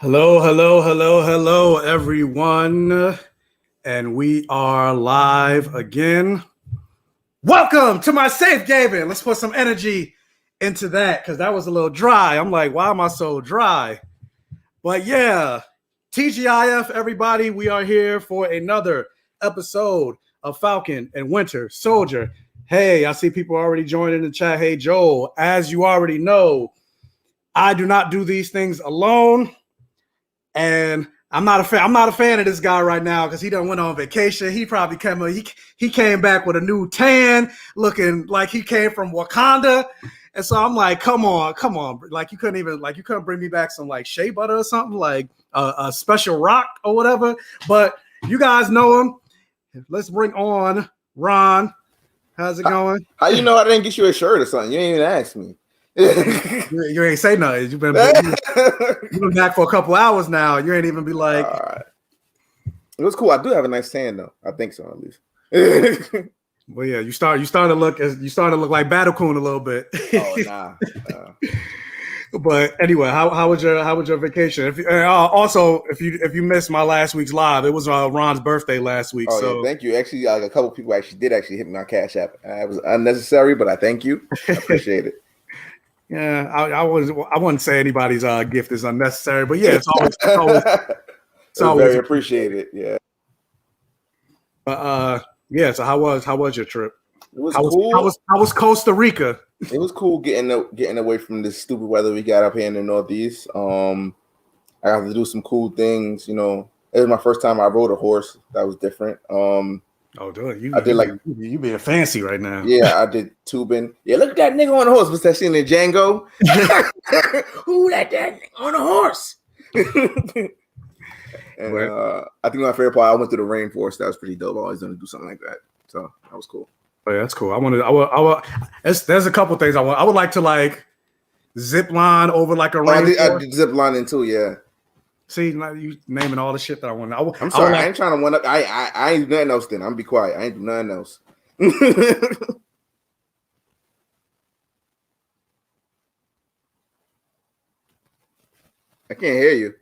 Hello, hello, hello, hello, everyone. And we are live again. Welcome to my safe, Gayven. Let's put some energy into that because that was a little dry. I'm like, why am I so dry? But yeah, TGIF, everybody. We are here for another episode of Falcon and Winter Soldier. Hey, I see people already joining the chat. Hey, Joel, as you already know, I do not do these things alone. And I'm not a fan of this guy right now because he done went on vacation. He probably came back with a new tan, looking like he came from Wakanda. And so I'm like, come on. Like you couldn't bring me back some like shea butter or something, like a special rock or whatever. But you guys know him. Let's bring on Ron. How's it going? How you know I didn't get you a shirt or something? You didn't even ask me. You ain't say nothing. You've been back for a couple hours now. You ain't even be like. It was cool. I do have a nice tan though. I think so, at least. Well, yeah, you starting to look like Battlecoon a little bit. Oh nah. But anyway, how was your vacation? If you missed my last week's live, it was Ron's birthday last week. Oh, so yeah, thank you. Actually, a couple people did hit me on Cash App. It was unnecessary, but I thank you. I appreciate it. Yeah, I wouldn't say anybody's gift is unnecessary, but yeah, it's always very appreciated. Yeah. Yeah. So how was your trip? It was cool. How was Costa Rica? It was cool getting away from this stupid weather we got up here in the Northeast. I got to do some cool things. You know, it was my first time I rode a horse. That was different. Oh, dude, you being fancy right now. Yeah, I did tubing. Yeah, look at that nigga on the horse. What's that scene in Django? Who let that nigga on the horse? And I think my favorite part, I went to the rainforest. That was pretty dope. I always want to do something like that. So that was cool. Oh, yeah, that's cool. There's a couple things I want. I would like to like zip line over like a rainforest. I did zip lining too. Yeah. See, you naming all the shit that I want. I'm sorry, I ain't trying to one up. I ain't do nothing else. Then I'm be quiet. I ain't do nothing else. I can't hear you.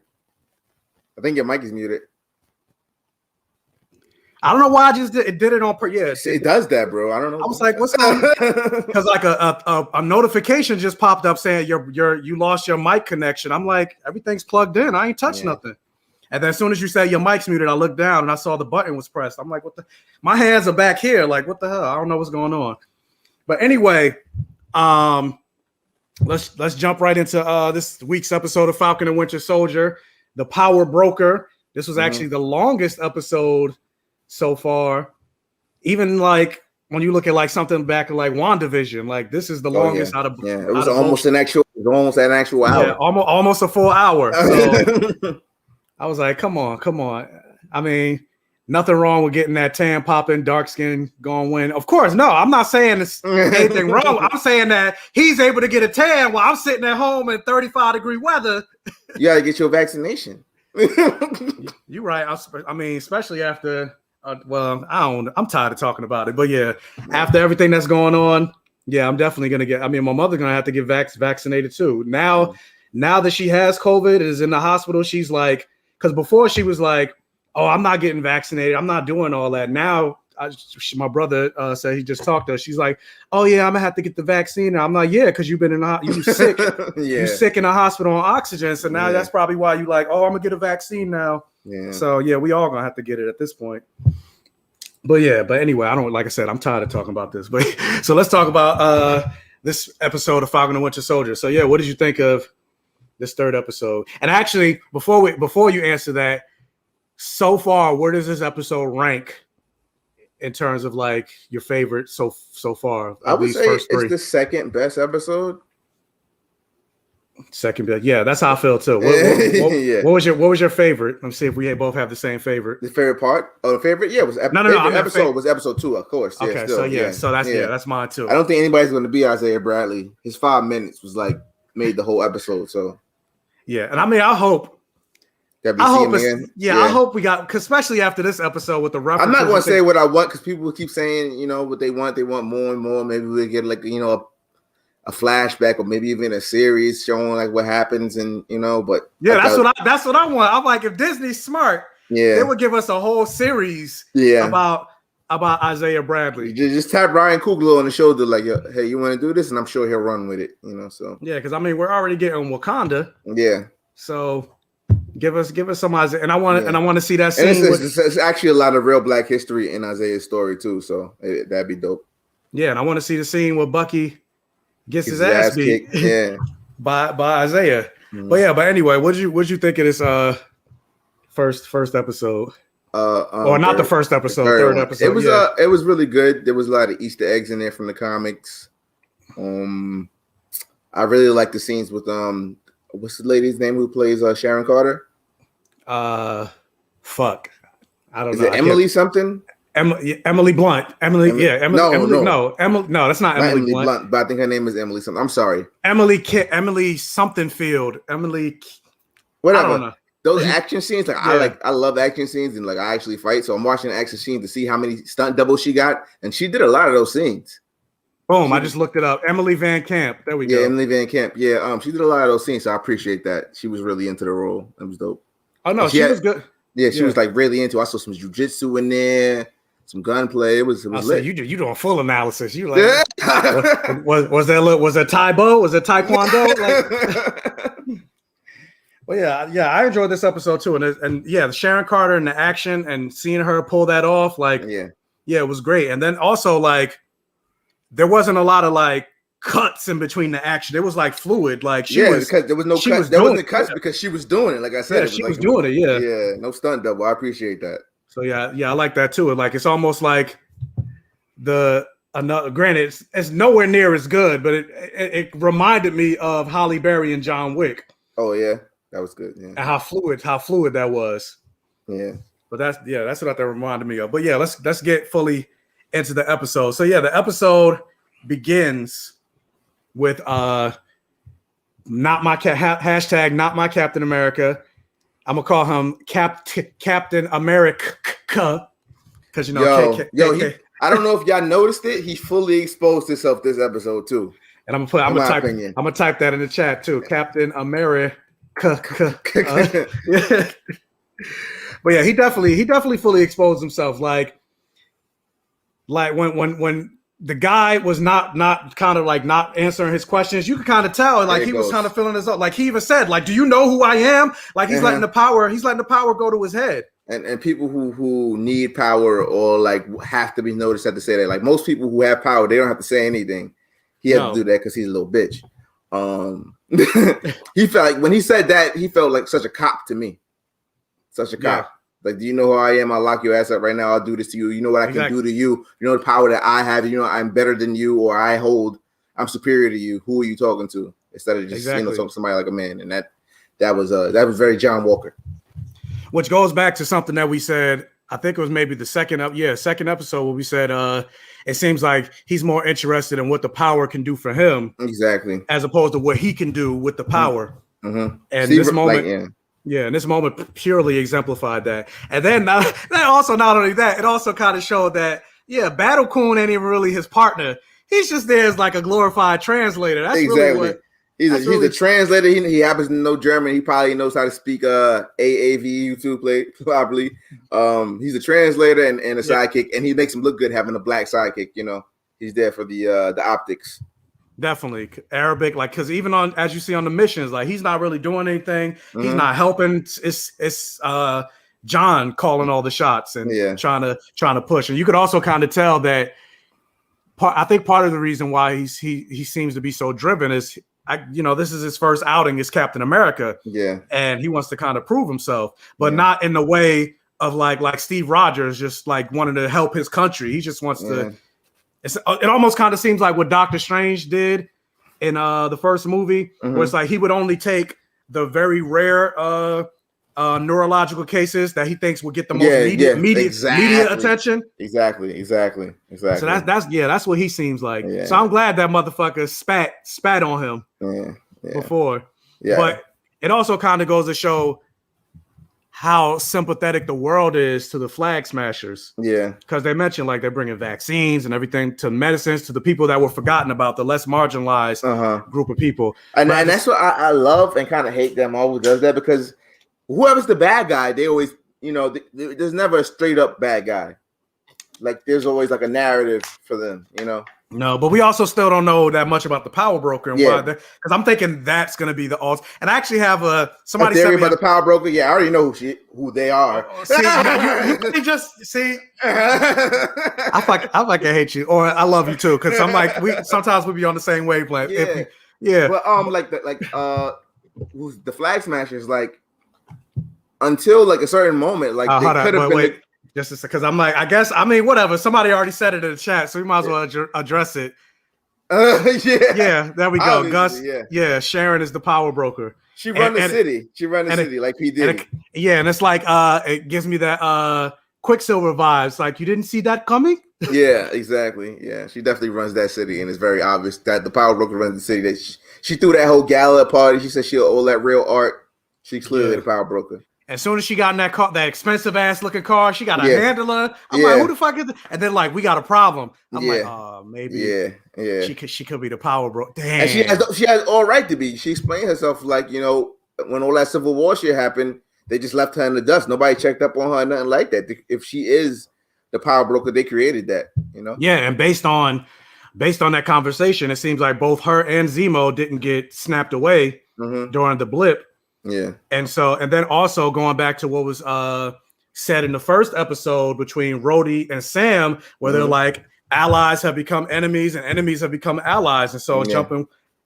I think your mic is muted. I don't know why I just did it on purpose. Yeah, it does that, bro. I don't know. I was like, "What's going on?" Because like a notification just popped up saying you lost your mic connection. I'm like, everything's plugged in. I ain't touched nothing. And then as soon as you said your mic's muted, I looked down and I saw the button was pressed. I'm like, what the? My hands are back here. Like, what the hell? I don't know what's going on. But anyway, let's jump right into this week's episode of Falcon and Winter Soldier, the Power Broker. This was actually the longest episode so far. Even like when you look at like something back like WandaVision, like this is the longest out of it was almost an actual hour. Yeah, almost a full hour. So I was like, come on. I mean, nothing wrong with getting that tan popping, dark skin going win. Of course, no, I'm not saying it's anything wrong. I'm saying that he's able to get a tan while I'm sitting at home in 35-degree weather. You gotta get your vaccination. You're right. I mean, especially after I'm tired of talking about it, but yeah, after everything that's going on, yeah, I'm definitely gonna get. I mean, my mother's gonna have to get vaccinated too. Now that she has COVID, is in the hospital, she's like, because before she was like, "Oh, I'm not getting vaccinated. I'm not doing all that." Now, my brother said he just talked to her. She's like, "Oh yeah, I'm gonna have to get the vaccine." And I'm like, "Yeah, because you've been you sick, you sick in the hospital on oxygen. So now that's probably why you like, oh, I'm gonna get a vaccine now." Yeah. So yeah, we all gonna have to get it at this point. But anyway, like I said, I'm tired of talking about this. But so let's talk about this episode of Falcon and Winter Soldier. So yeah, what did you think of this third episode? And actually, before you answer that, so far, where does this episode rank in terms of like your favorite so far? I would say it's the second best episode. Second best, yeah, that's how I feel too. What was your favorite? Let me see if we both have the same favorite. The favorite part? Oh, the favorite? Yeah, was episode was episode 2, of course. Okay, so that's mine too. I don't think anybody's going to be Isaiah Bradley. His 5 minutes was like made the whole episode. So yeah, and I mean, I hope I hope we got, cause especially after this episode with the references. I'm not going to say what I want because people keep saying, what they want. They want more and more. Maybe we'll get like, a flashback or maybe even a series showing like what happens and but yeah, that's what I want. I'm like, if Disney's smart, they would give us a whole series about Isaiah Bradley. Just tap Ryan Coogler on the shoulder like, hey, you want to do this? And I'm sure he'll run with it, so. Yeah, because, I mean, we're already getting Wakanda. Yeah. So give us some Isaiah. And I want to see that scene. It's actually a lot of real Black history in Isaiah's story, too. So that'd be dope. Yeah, and I want to see the scene where Bucky gets his ass beat by Isaiah. Mm-hmm. But anyway, what'd you think of this first episode? Or not the first episode, third episode. It was really good. There was a lot of Easter eggs in there from the comics. I really like the scenes with what's the lady's name who plays Sharon Carter? Fuck, I don't know. Is it Emily something? Emily Blunt. Emily. No, that's not Emily Blunt. But I think her name is Emily something. I'm sorry. Emily something Field. Whatever. I don't know. Those action scenes, I love action scenes and I actually fight. So I'm watching action scenes to see how many stunt doubles she got, and she did a lot of those scenes. Boom! I just looked it up. Emily Van Camp. There we go. Yeah, Emily Van Camp. Yeah, she did a lot of those scenes, so I appreciate that. She was really into the role. It was dope. Oh no, she was good. Yeah, she was like really into. I saw some jujitsu in there, some gunplay. It was lit. You doing full analysis. You like was there Taibo? Was it Taekwondo? Well, yeah, I enjoyed this episode too, and the Sharon Carter and the action and seeing her pull that off, it was great. And then also there wasn't a lot of cuts in between the action. It was fluid. Because there was no cuts. There wasn't cuts because she was doing it. Like I said, she was doing it. Yeah, yeah, no stunt double. I appreciate that. So yeah, I like that too. It's almost like granted, it's nowhere near as good, but it reminded me of Halle Berry and John Wick. Oh yeah. That was good, yeah. And how fluid that was. Yeah. But that's what that reminded me of. But yeah, let's get fully into the episode. So yeah, the episode begins with not my Captain America. I'm gonna call him Captain America because I don't know if y'all noticed it. He fully exposed himself this episode too. And I'm gonna type that in the chat too. Captain America. But yeah, he definitely fully exposed himself. Like when the guy was not answering his questions, you could kind of tell he was kind of feeling his own. Like he even said, do you know who I am? Like he's letting the power go to his head. And people who need power or have to be noticed have to say that. Like most people who have power, they don't have to say anything. He had to do that because he's a little bitch. He felt like when he said that, he felt like such a cop to me. Such a cop. Do you know who I am? I'll lock your ass up right now. I'll do this to you. You know what I can do to you. You know the power that I have. You know I'm better than you, or I'm superior to you. Who are you talking to? Instead of just talking to somebody like a man. And that was very John Walker. Which goes back to something that we said. I think it was maybe the second episode where we said it seems like he's more interested in what the power can do for him, exactly, as opposed to what he can do with the power. Mm-hmm. And this moment, and this moment purely exemplified that. And then not only that, it also kind of showed that Battle Coon ain't even really his partner. He's just there as a glorified translator. That's really what. He's a translator. He happens to know German. He probably knows how to speak AAVU too, probably. He's a translator and a sidekick, and he makes him look good having a black sidekick. He's there for the optics. Definitely Arabic, because even as you see on the missions, he's not really doing anything. Mm-hmm. He's not helping. It's John calling all the shots and trying to push. And you could also kind of tell that. I think part of the reason why he seems to be so driven is. This is his first outing as Captain America. Yeah. And he wants to kind of prove himself, but not in the way of like Steve Rogers, just wanting to help his country. He just wants to. It almost kind of seems like what Doctor Strange did in the first movie, where it's he would only take the very rare neurological cases that he thinks will get the most media attention. Exactly. So that's what he seems like. Yeah. So I'm glad that motherfucker spat on him before. Yeah. But it also kind of goes to show how sympathetic the world is to the flag smashers. Yeah, because they mentioned like they're bringing vaccines and everything to medicines to the people that were forgotten about, the less marginalized group of people. And that's what I love and kind of hate them always does that, because whoever's the bad guy, they always, there's never a straight up bad guy. Like there's always like a narrative for them, No, but we also still don't know that much about the power broker and why. Because I'm thinking that's going to be the alt. And I actually have somebody theory about the power broker. Yeah, I already know who they are. You just see. I fucking hate you, or I love you too. Because I'm like, sometimes we be on the same wavelength. Yeah. But the flag smashers, like until like a certain moment, like they could have been. Just because I'm like, whatever. Somebody already said it in the chat, so we might as well address it. Yeah, there we go. Obviously, Gus, Sharon is the power broker. She run the city. She run the city like P. Diddy. And it's like it gives me that Quicksilver vibes. Like, you didn't see that coming? Yeah, exactly. Yeah, she definitely runs that city, and it's very obvious that the power broker runs the city. That she threw that whole gala party. She said she'll owe that real art. She's clearly the power broker. As soon as she got in that car, that expensive ass looking car, she got a handler. I'm like, who the fuck is this? And then like, we got a problem. I'm like, maybe. Yeah. She could be the power bro. Damn. And she has all right to be. She explained herself like, when all that Civil War shit happened, they just left her in the dust. Nobody checked up on her, nothing like that. If she is the power broker, they created that, Yeah, and based on that conversation, it seems like both her and Zemo didn't get snapped away during the blip. Yeah. And then also going back to what was said in the first episode between Rhodey and Sam, where they're like, allies have become enemies and enemies have become allies. And so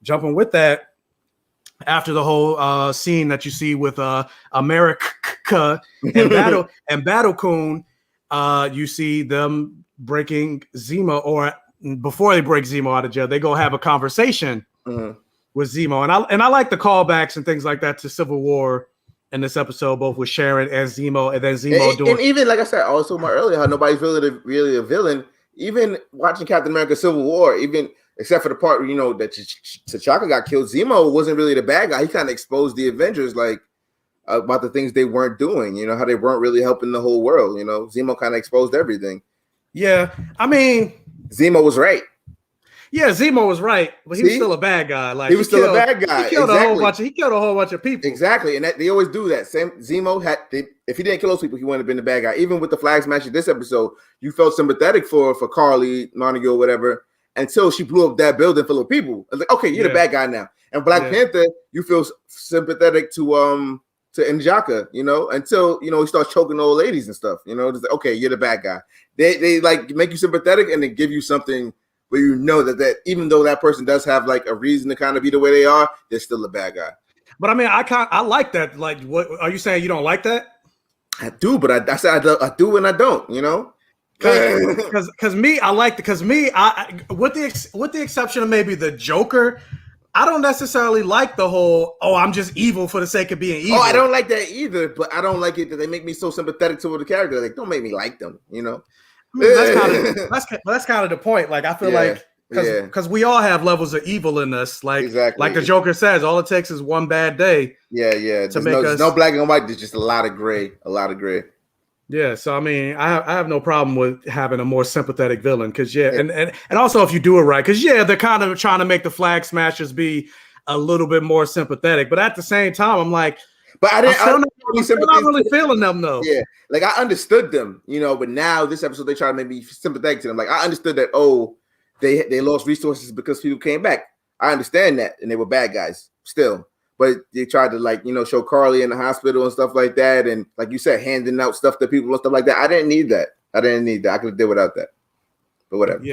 jumping with that, after the whole scene that you see with America and Battlecoon, you see them breaking Zemo, or before they break Zemo out of jail, they go have a conversation with Zemo, and I like the callbacks and things like that to Civil War in this episode, both with Sharon and Zemo, and then Zemo doing. And even like I said, also my earlier, how nobody's really a villain. Even watching Captain America: Civil War, even except for the part that T'Chaka got killed, Zemo wasn't really the bad guy. He kind of exposed the Avengers like about the things they weren't doing. How they weren't really helping the whole world. Zemo kind of exposed everything. Yeah, I mean, Zemo was right. Yeah, Zemo was right, but he was still a bad guy. Like he was still a bad guy. He killed a whole bunch of people. Exactly, and they always do that. Zemo if he didn't kill those people, he wouldn't have been the bad guy. Even with the flag smash this episode, you felt sympathetic for Carly Montague or whatever until she blew up that building full of people. It's like, okay, you're the bad guy now. And Black Panther, you feel sympathetic to N'Jaka, until he starts choking old ladies and stuff. It's like, okay, you're the bad guy. They like make you sympathetic and then give you something where that even though that person does have like a reason to kind of be the way they are, they're still a bad guy. But I mean, I like that. Like, what are you saying? You don't like that? I do, but I said I do and I don't. Because me, I like because me, with the exception of maybe the Joker, I don't necessarily like the whole I'm just evil for the sake of being evil. Oh, I don't like that either. But I don't like it that they make me so sympathetic to the character. Like, don't make me like them. I mean, that's kind of the point. Like, I feel like because we all have levels of evil in us. Like, like the Joker says, all it takes is one bad day. Yeah. There's no black and white. There's just a lot of gray. Yeah. So I mean, I have no problem with having a more sympathetic villain because and also if you do it right, because they're kind of trying to make the flag smashers be a little bit more sympathetic, but at the same time, I'm like. But I'm not really feeling them though. Yeah, like I understood them, but now this episode they try to make me sympathetic to them. Like I understood that they lost resources because people came back. I understand that, and they were bad guys still. But they tried to show Carly in the hospital and stuff like that, and like you said, handing out stuff to people and stuff like that. I didn't need that. I could have did without that. But whatever.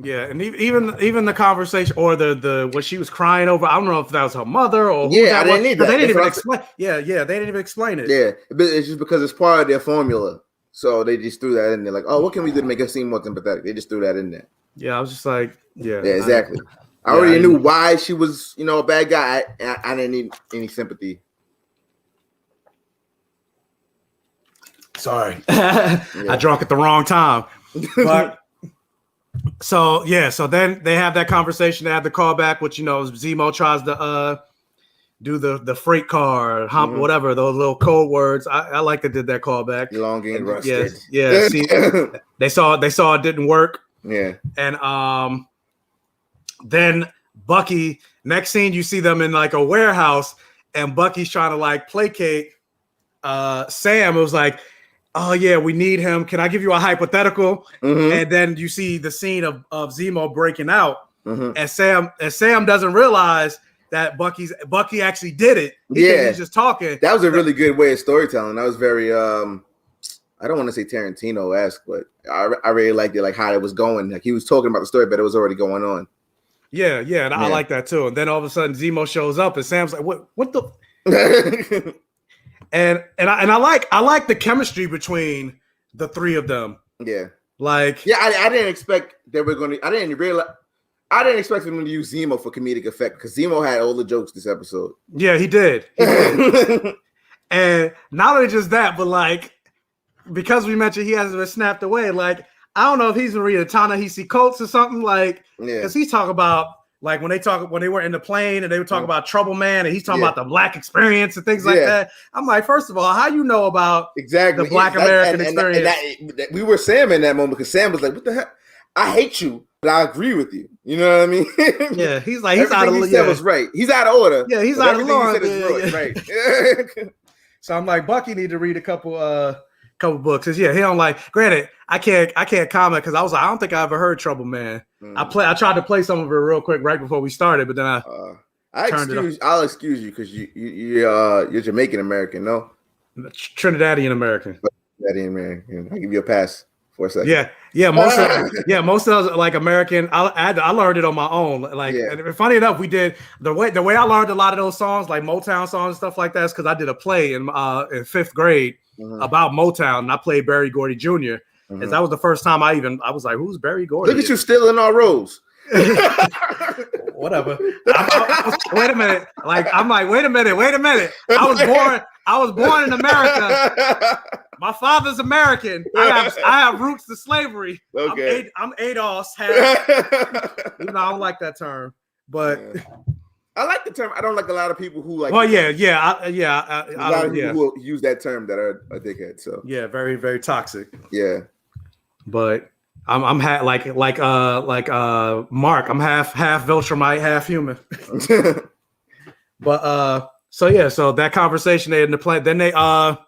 Yeah, and even the conversation or the what she was crying over, I don't know if that was her mother or who I didn't need that. They didn't even explain. Yeah, they didn't even explain it. Yeah, but it's just because it's part of their formula, so they just threw that in there. Like, what can we do to make her seem more sympathetic? They just threw that in there. Yeah, I was just like, yeah, exactly. I already knew why she was, a bad guy. I didn't need any sympathy. Sorry, I drank at the wrong time, but. So then they have that conversation. They have the callback, which Zemo tries to do the freight car, whatever, those little code words. I like that did that callback. Elongated, rusted. Yeah. See, they saw it didn't work. Yeah. And then Bucky, next scene you see them in like a warehouse, and Bucky's trying to like placate Sam. It was like, oh yeah, we need him. Can I give you a hypothetical? And then you see the scene of Zemo breaking out, and Sam doesn't realize that Bucky actually did it. He's just talking. That was a really good way of storytelling. That was very I don't want to say Tarantino-esque, but I really liked it, like how it was going. Like he was talking about the story, but it was already going on. Yeah, and I like that too. And then all of a sudden Zemo shows up, and Sam's like, "What the?" and I like the chemistry between the three of them. Yeah, like I didn't expect they were going to. I didn't expect them to use Zemo for comedic effect because Zemo had all the jokes this episode. Yeah, he did. And not only just that, but like because we mentioned he hasn't been snapped away, like. I don't know if he's reading Ta-Nehisi Coates or something, like, because he's talking about like when they were in the plane and they were talking about Trouble Man, and he's talking about the Black experience and things like that. I'm like, first of all, how you know about the Black American experience? We were Sam in that moment because Sam was like, "What the heck? I hate you, but I agree with you." You know what I mean? Yeah, he's like, he's out of order. He said was right. He's out of order. Yeah, he's out of order. Right. So I'm like, Bucky need to read a couple books. Cause he don't like. Granted, I can't comment because I was like, I don't think I ever heard Trouble Man. I tried to play some of it real quick right before we started, but then I'll excuse you because you're Jamaican American, no? Trinidadian American. Trinidadian American. I'll give you a pass for a second. Most of those like American. I learned it on my own. Like, and funny enough, we did the way I learned a lot of those songs, like Motown songs and stuff like that, is because I did a play in 5th grade. About Motown, and I played Berry Gordy Jr. And that was the first time I was like, "Who's Berry Gordy?" Look at you stealing our roles. Whatever. Wait a minute. I'm like, wait a minute. I was born in America. My father's American. I have roots to slavery. Okay. I'm ADOS. I don't like that term, but. I like the term. I don't like a lot of people who like. Well, a lot of people who use that term that are a dickhead. So very, very toxic. Yeah, but I'm like Mark. I'm half Viltrumite, half human. But so that conversation they in the plane. Then they what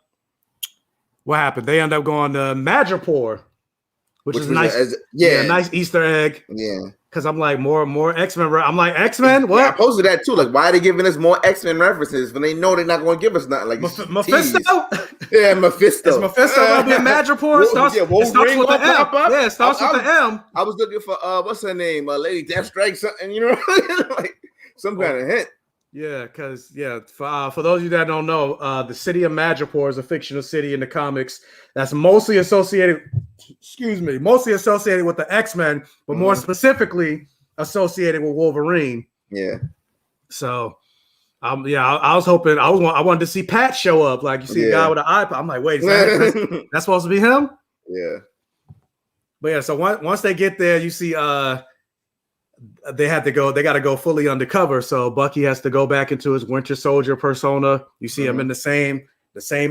happened? They end up going to Madripoor, which is nice. Nice Easter egg. Yeah. Because I'm like more X-Men. I'm like, X-Men? What? Yeah, I posted that too. Like, why are they giving us more X-Men references when they know they're not going to give us nothing? Like Mephisto? Yeah, Mephisto. Is Mephisto going to be in Madripoor? It starts with the M. Yeah, it starts with the M. I was looking for, what's her name? Lady Deathstrike, something, you know? Like some kind of hint. Yeah, because, for those of you that don't know, the city of Madripoor is a fictional city in the comics that's mostly associated with the X-Men, but more specifically associated with Wolverine. Yeah. So, I was hoping, I wanted to see Pat show up. Like, you see a guy with an iPod. I'm like, wait, that's supposed to be him? Yeah. But so once they get there, you see, they got to go fully undercover. So Bucky has to go back into his Winter Soldier persona. You see him in the same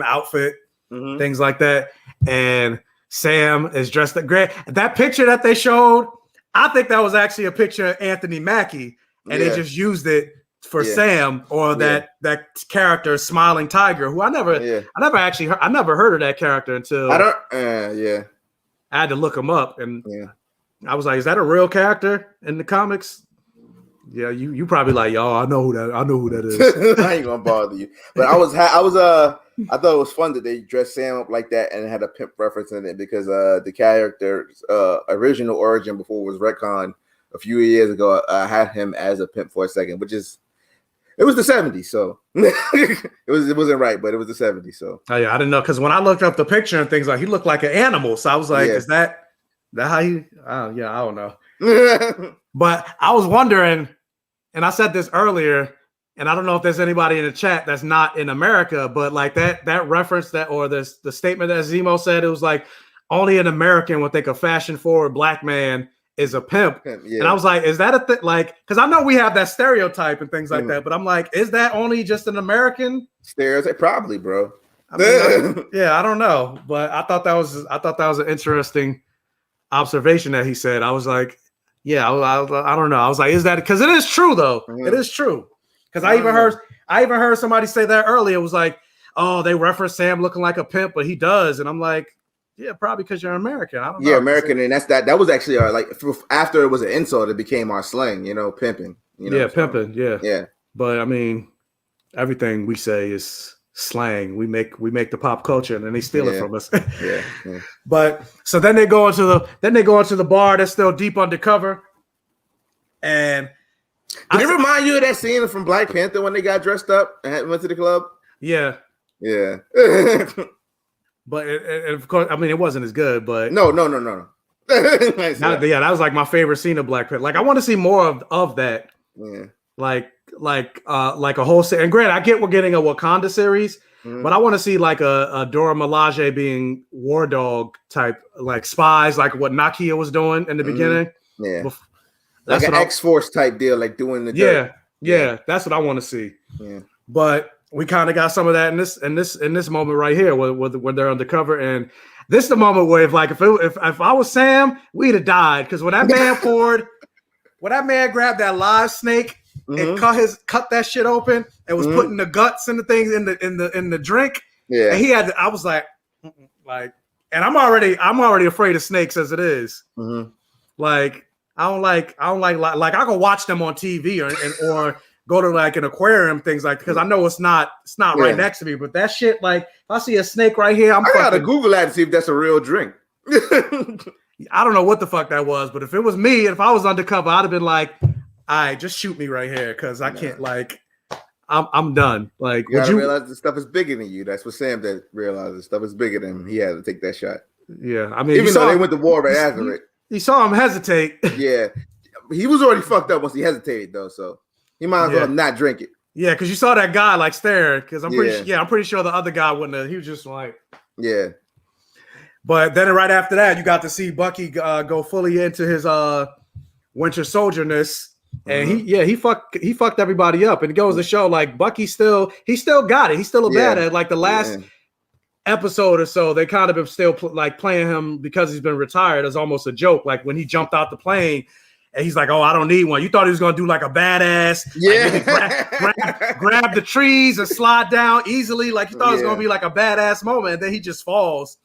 outfit, things like that. And Sam is dressed up great. That picture that they showed, I think that was actually a picture of Anthony Mackie, and they just used it for Sam or that character, Smiling Tiger, who I never heard of that character until I had to look him up, and I was like, is that a real character in the comics? Yeah, you probably like, yo, I know who that is. I ain't gonna bother you. But I thought it was fun that they dressed Sam up like that and had a pimp reference in it because the character's original origin before it was retcon a few years ago had him as a pimp for a second, it was the 70s, so it wasn't right, but it was the 70s. So I didn't know because when I looked up the picture and things like he looked like an animal, so I was like, is that how he? I don't know. But I was wondering, and I said this earlier, and I don't know if there's anybody in the chat that's not in America, but like that reference the statement that Zemo said, it was like only an American would think a fashion forward Black man is a pimp. Yeah. And I was like, is that a thing? Like, because I know we have that stereotype and things like that, but I'm like, is that only just an American stereotype? Probably, bro. I mean, I don't know, but I thought that was an interesting observation that he said. I was like, yeah, I don't know. I was like, is that because it is true though? It is true. Because I even heard somebody say that earlier. It was like, oh, they reference Sam looking like a pimp, but he does, and I'm like, yeah, probably because you're American. I don't know. Yeah, American, and that was actually our like after it was an insult, it became our slang. Pimping. Pimping. Yeah, yeah. But I mean, everything we say is slang. We make the pop culture, and then they steal it from us. yeah. But so then they go into the bar that's still deep undercover, and did it remind you of that scene from Black Panther when they got dressed up and went to the club? Yeah. But of course, I mean, it wasn't as good. But no. That was like my favorite scene of Black Panther. Like, I want to see more of that. Yeah. Like a whole series. And granted, I get we're getting a Wakanda series, but I want to see like a Dora Milaje being war dog type, like spies, like what Nakia was doing in the beginning. Yeah. That's like an X-Force type deal, like doing the dirt. Yeah. That's what I want to see. Yeah. But we kind of got some of that in this moment right here where they're undercover, and this is the moment where if I was Sam, we'd have died, because when that man grabbed that live snake and cut that shit open and was putting the guts and the things in the drink, and I was like, and I'm already afraid of snakes as it is. Like I don't like I can watch them on TV or go to like an aquarium, things like, because I know it's not right next to me, but that shit, like if I see a snake right here, I gotta Google that to see if that's a real drink. I don't know what the fuck that was, but if it was me, if I was undercover, I'd have been like, all right, just shoot me right here, because I can't, like, I'm done. Like, you gotta realize the stuff is bigger than you. That's what Sam did realize. The stuff is bigger than him. He had to take that shot. Yeah, I mean, even though they went to war right after it. You saw him hesitate. Yeah, he was already fucked up once he hesitated though, so he might as well not drink it. Yeah, because you saw that guy like stare. Because I'm pretty sure the other guy wouldn't have. He was just like, yeah. But then right after that, you got to see Bucky go fully into his Winter Soldier-ness, and he fucked everybody up. And it goes to show, like, Bucky still got it. He's still a badass. Like the last episode or so, they kind of been still playing him because he's been retired as almost a joke. Like when he jumped out the plane. And he's like, oh, I don't need one. You thought he was going to do like a badass. Like, grab the trees and slide down easily. Like you thought it was going to be like a badass moment. And then he just falls.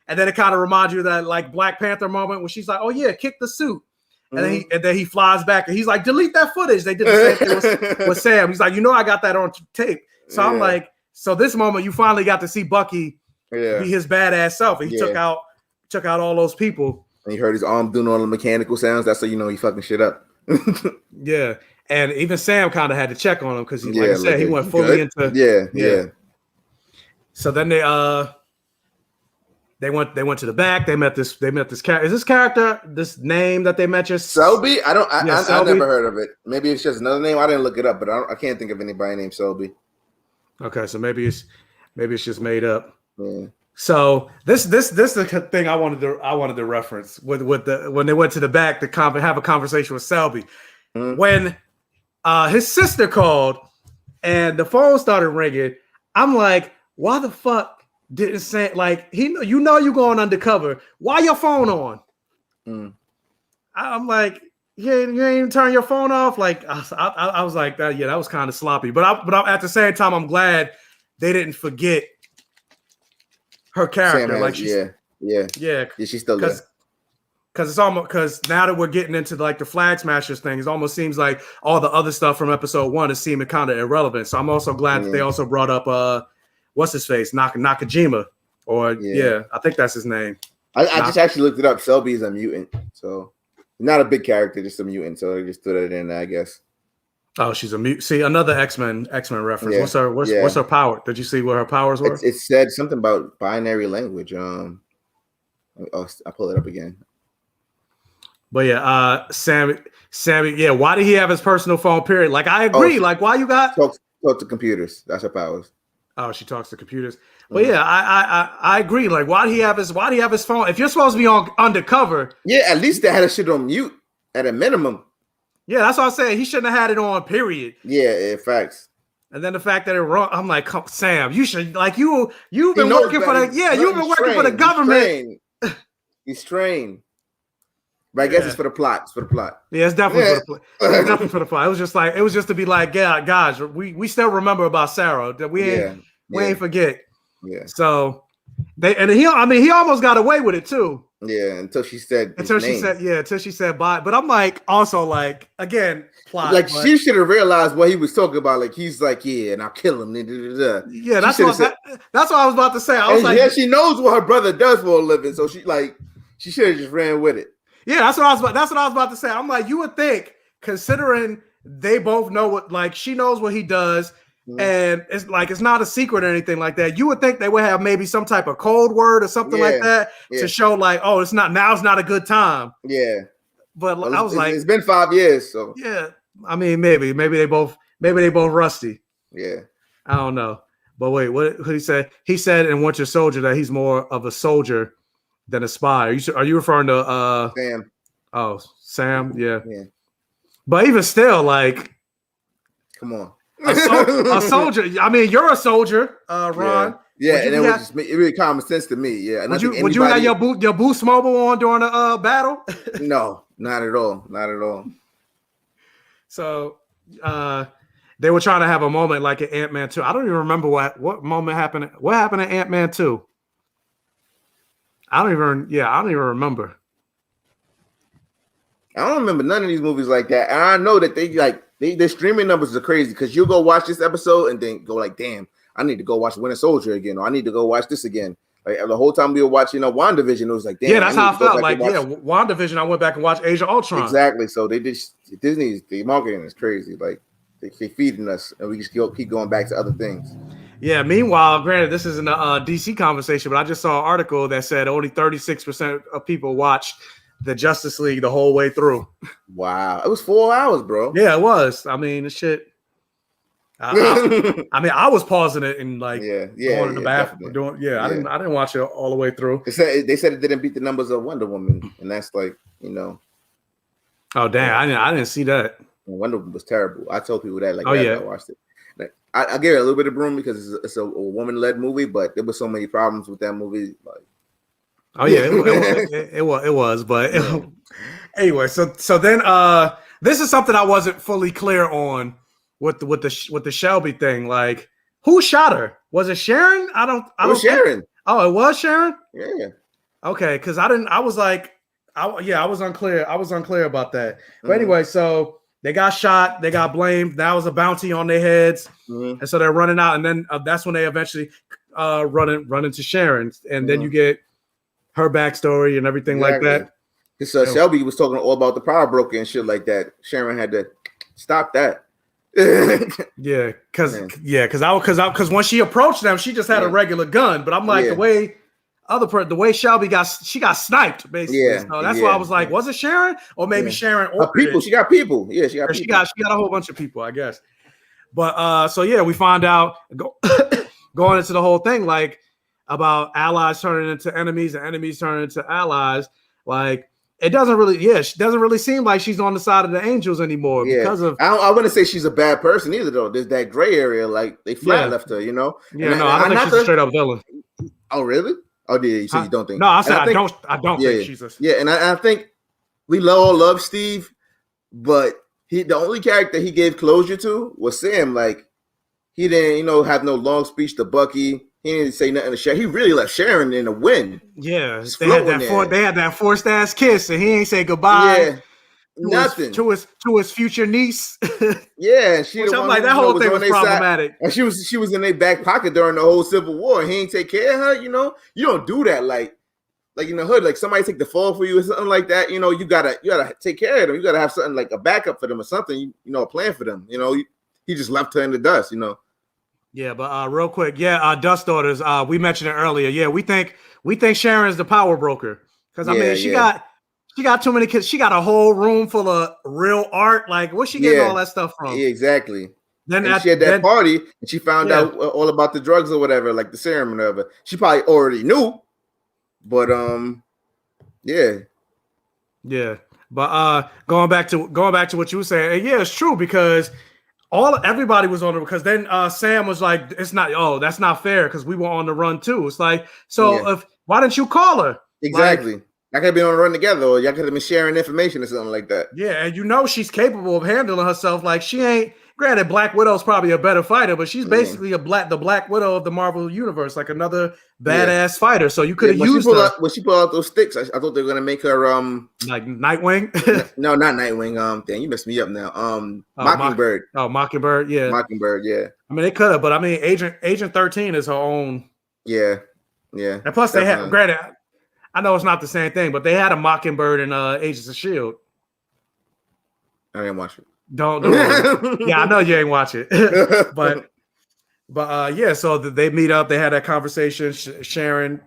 And then it kind of reminds you of that like Black Panther moment where she's like, oh, yeah, kick the suit. And then he flies back and he's like, delete that footage. They did the same thing with Sam. He's like, I got that on tape. So I'm like, so this moment you finally got to see Bucky be his badass self. And he took out all those people. And you heard his arm doing all the mechanical sounds. That's how you know he fucking shit up. Yeah, and even Sam kind of had to check on him because, like I said, he went fully into. Yeah. So then they went to the back. They met this character. Is this character this name that they mentioned? Selby? I never heard of it. Maybe it's just another name. I didn't look it up, but I can't think of anybody named Selby. Okay, so maybe it's just made up. Yeah. So this is the thing I wanted to reference when they went to the back to have a conversation with Selby. When his sister called and the phone started ringing, I'm like, why the fuck didn't say, like, you're going undercover? Why your phone on? I'm like, you ain't even turn your phone off. Like I was like that. Yeah, that was kind of sloppy. But at the same time, I'm glad they didn't forget her character. Like she's still there. Because it's almost, because now that we're getting into like the Flag Smashers thing, it almost seems like all the other stuff from episode 1 is seeming kind of irrelevant. So I'm also glad that they also brought up what's his face, Nakajima, or I think that's his name. I just actually looked it up. Selby is a mutant, so not a big character, just a mutant. So they just threw it in there, I guess. Oh, she's a mutant. See, another X-Men reference. Yeah. What's her power? Did you see what her powers were? It said something about binary language. I'll pull it up again. But yeah, Sammy, yeah. Why did he have his personal phone? Period. Like I agree. Like why you got talk to computers? That's her powers. Oh, she talks to computers. But yeah, I agree. Like why do he have his phone? If you're supposed to be on undercover, at least they had a shit on mute. At a minimum. Yeah, that's what I'm saying. He shouldn't have had it on, period. Yeah, facts. And then the fact that it wrong, I'm like, Sam, you should you've been working for the you've been working for the government. He's trained. But I guess it's for the plot. It's for the plot. Yeah, it's definitely for the plot. It's definitely for the plot. It was just to be like, yeah, guys, we still remember about Sarah. That we ain't forget. Yeah. So he almost got away with it too. Yeah, until she said bye. But I'm like, also like, again, plot. Like she should have realized what he was talking about. Like he's like, yeah, and I'll kill him. Yeah, that's what I was about to say. I was like, yeah, she knows what her brother does for a living, so she should have just ran with it. Yeah, that's what I was about to say. I'm like, you would think, considering they both know what, like, she knows what he does. And it's like it's not a secret or anything like that. You would think they would have maybe some type of code word or something like that to show like, oh, it's not a good time. Yeah, but I was like, it's been 5 years, so yeah. I mean, maybe they both rusty. Yeah, I don't know. But wait, what he said? He said in Winter Soldier that he's more of a soldier than a spy. Are you referring to Sam? Oh, Sam. Yeah. Yeah. But even still, like, come on. A soldier. I mean, you're a soldier, Ron. Yeah, and it really common sense to me. Yeah. Would you have your Boost Mobile on during a battle? No, not at all. Not at all. So they were trying to have a moment like in Ant-Man 2. I don't even remember what moment happened. What happened in Ant-Man 2? I don't even remember. I don't remember none of these movies like that. And I know that their streaming numbers are crazy because you'll go watch this episode and then go like, damn, I need to go watch Winter Soldier again, or I need to go watch this again. Like the whole time we were watching WandaVision, it was like, damn. Yeah, that's how I felt. Like, WandaVision, I went back and watched Age of Ultron. Exactly. So Disney's marketing is crazy. Like they feeding us, and we just keep going back to other things. Yeah. Meanwhile, granted, this isn't a DC conversation, but I just saw an article that said only 36% of people watched the Justice League the whole way through. Wow, it was 4 hours, bro. Yeah, it was. I mean, the shit. I was pausing it and like going in the bathroom. I didn't watch it all the way through. They said it didn't beat the numbers of Wonder Woman, and that's like, Oh damn! I didn't see that. Wonder Woman was terrible. I told people that. Like, I watched it. Like, I gave it a little bit of room because it's a woman-led movie, but there were so many problems with that movie. Like, oh yeah, it was. But anyway, so then this is something I wasn't fully clear on with the Shelby thing. Like, who shot her? Was it Sharon? I don't. Sharon. Oh, it was Sharon. Yeah. Okay, because I was unclear. I was unclear about that. But anyway, so they got shot. They got blamed. That was a bounty on their heads, and so they're running out. And then that's when they eventually run into Sharon, and then you get her backstory and everything like that. Because Shelby was talking all about the power broker and shit like that. Sharon had to stop that. Because when she approached them, she just had a regular gun. But I'm like, the way Shelby got sniped basically. Yeah, so that's why I was like, was it Sharon or maybe Sharon or people? She got people. Yeah, she got a whole bunch of people, I guess. But we find out going into the whole thing like about allies turning into enemies and enemies turning into allies. Like, it doesn't really seem like she's on the side of the angels anymore because of. I wouldn't say she's a bad person either, though. There's that gray area, like they left her, Yeah, I don't think she's a straight up villain. Oh, really? Oh, yeah. You said you don't think? No, I said I don't think she's a. Yeah, and I think we all love Steve, but the only character he gave closure to was Sam. Like, he didn't, have no long speech to Bucky. He didn't say nothing to Sharon. He really left Sharon in the wind. Yeah, they had that forced ass kiss, and he ain't say goodbye. Yeah, nothing to his future niece. Yeah, she. I'm like, that whole thing was problematic. And she was in their back pocket during the whole Civil War. He ain't take care of her. You don't do that. Like in the hood, like somebody take the fall for you or something like that. You gotta take care of them. You gotta have something like a backup for them or something. A plan for them. He just left her in the dust. Yeah, but real quick, Dust Daughters. We mentioned it earlier. Yeah, we think Sharon's the power broker because she got too many kids. She got a whole room full of real art. Like, where's she getting all that stuff from? Yeah, exact.ly. Then she had that party and she found out all about the drugs or whatever, like the serum and whatever. She probably already knew, but yeah. But going back to what you were saying, yeah, it's true because everybody was on it because then Sam was like, it's not, oh, that's not fair because we were on the run too. It's like, so why didn't you call her? Exactly. I could have been on the run together, or y'all could have been sharing information or something like that. Yeah, and you know she's capable of handling herself. Like she ain't. Granted, Black Widow's probably a better fighter, but she's basically the Black Widow of the Marvel universe, like another badass fighter. So you could have used her. When she pulled out those sticks, I thought they were gonna make her like Nightwing. No, not Nightwing. Damn, you messed me up now. Mockingbird. Mockingbird. Yeah, Mockingbird. Yeah. I mean, they could have, but I mean, Agent 13 is her own. Yeah. And plus, they had. Granted, I know it's not the same thing, but they had a Mockingbird in Agents of S.H.I.E.L.D. I didn't watch it. Don't yeah, I know you ain't watch it. but yeah, so they meet up, they had that conversation, Sharon,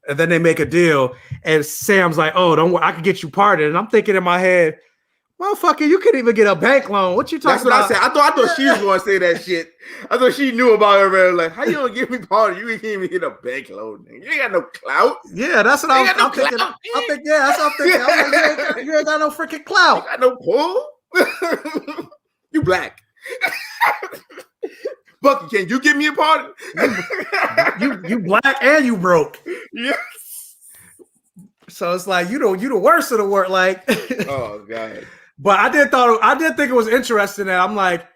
and then they make a deal. And Sam's like, oh, don't worry, I can get you pardoned. And I'm thinking in my head, motherfucker, you couldn't even get a bank loan. What you talking about? That's what I said. I thought she was going to say that shit. I thought she knew about it. Man. Like, how you gonna give me pardon? You can't even get a bank loan. You ain't got no clout. Yeah, that's what I'm thinking. Yeah, that's what I'm thinking. I'm like, you ain't got no freaking clout. You got no pull. You black. Bucky, can you give me a pardon? you black and you broke. Yes. So it's like you the worst of the worst. Like, oh god. But I did think it was interesting that I'm like,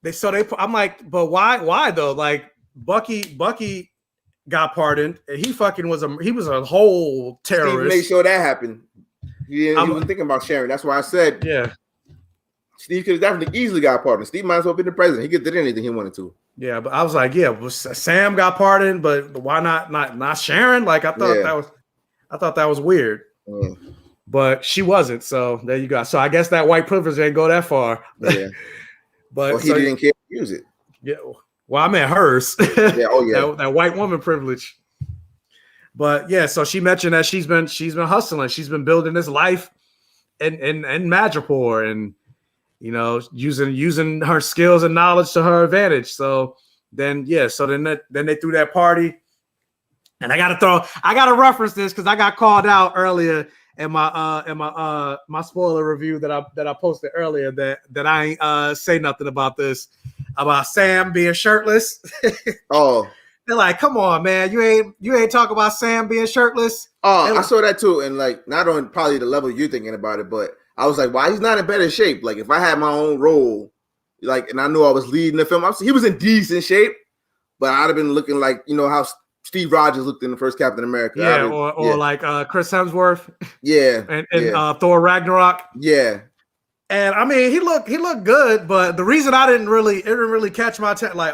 I'm like, but why though? Like Bucky got pardoned, and he was a whole terrorist. Steve made sure that happened. He was thinking about Sharon. That's why I said, yeah. Steve could have definitely easily got pardoned. Steve might as well have been the president. He could have did anything he wanted to. Yeah, but I was like, yeah, Sam got pardoned, but why not Sharon? Like I thought that was weird. Mm. But she wasn't. So there you go. So I guess that white privilege ain't go that far. Yeah. But he didn't care to use it. Yeah. Well, I meant hers. Yeah. Oh yeah. that white woman privilege. But yeah, so she mentioned that she's been hustling. She's been building this life in Madripoor and using her skills and knowledge to her advantage. So then they threw that party. And I gotta reference this because I got called out earlier in my spoiler review that I posted earlier that I ain't say nothing about this, about Sam being shirtless. Oh. They're like, come on, man, you ain't talk about Sam being shirtless. Oh, I saw that too, and like not on probably the level you're thinking about it, but I was like, why he's not in better shape? Like if I had my own role, like, and I knew I was leading the film, he was in decent shape, but I'd have been looking like how Steve Rogers looked in the first Captain America. Yeah, or like Chris Hemsworth. Yeah, and Thor Ragnarok. Yeah. And I mean, he looked good, but the reason it didn't really catch my attention, like,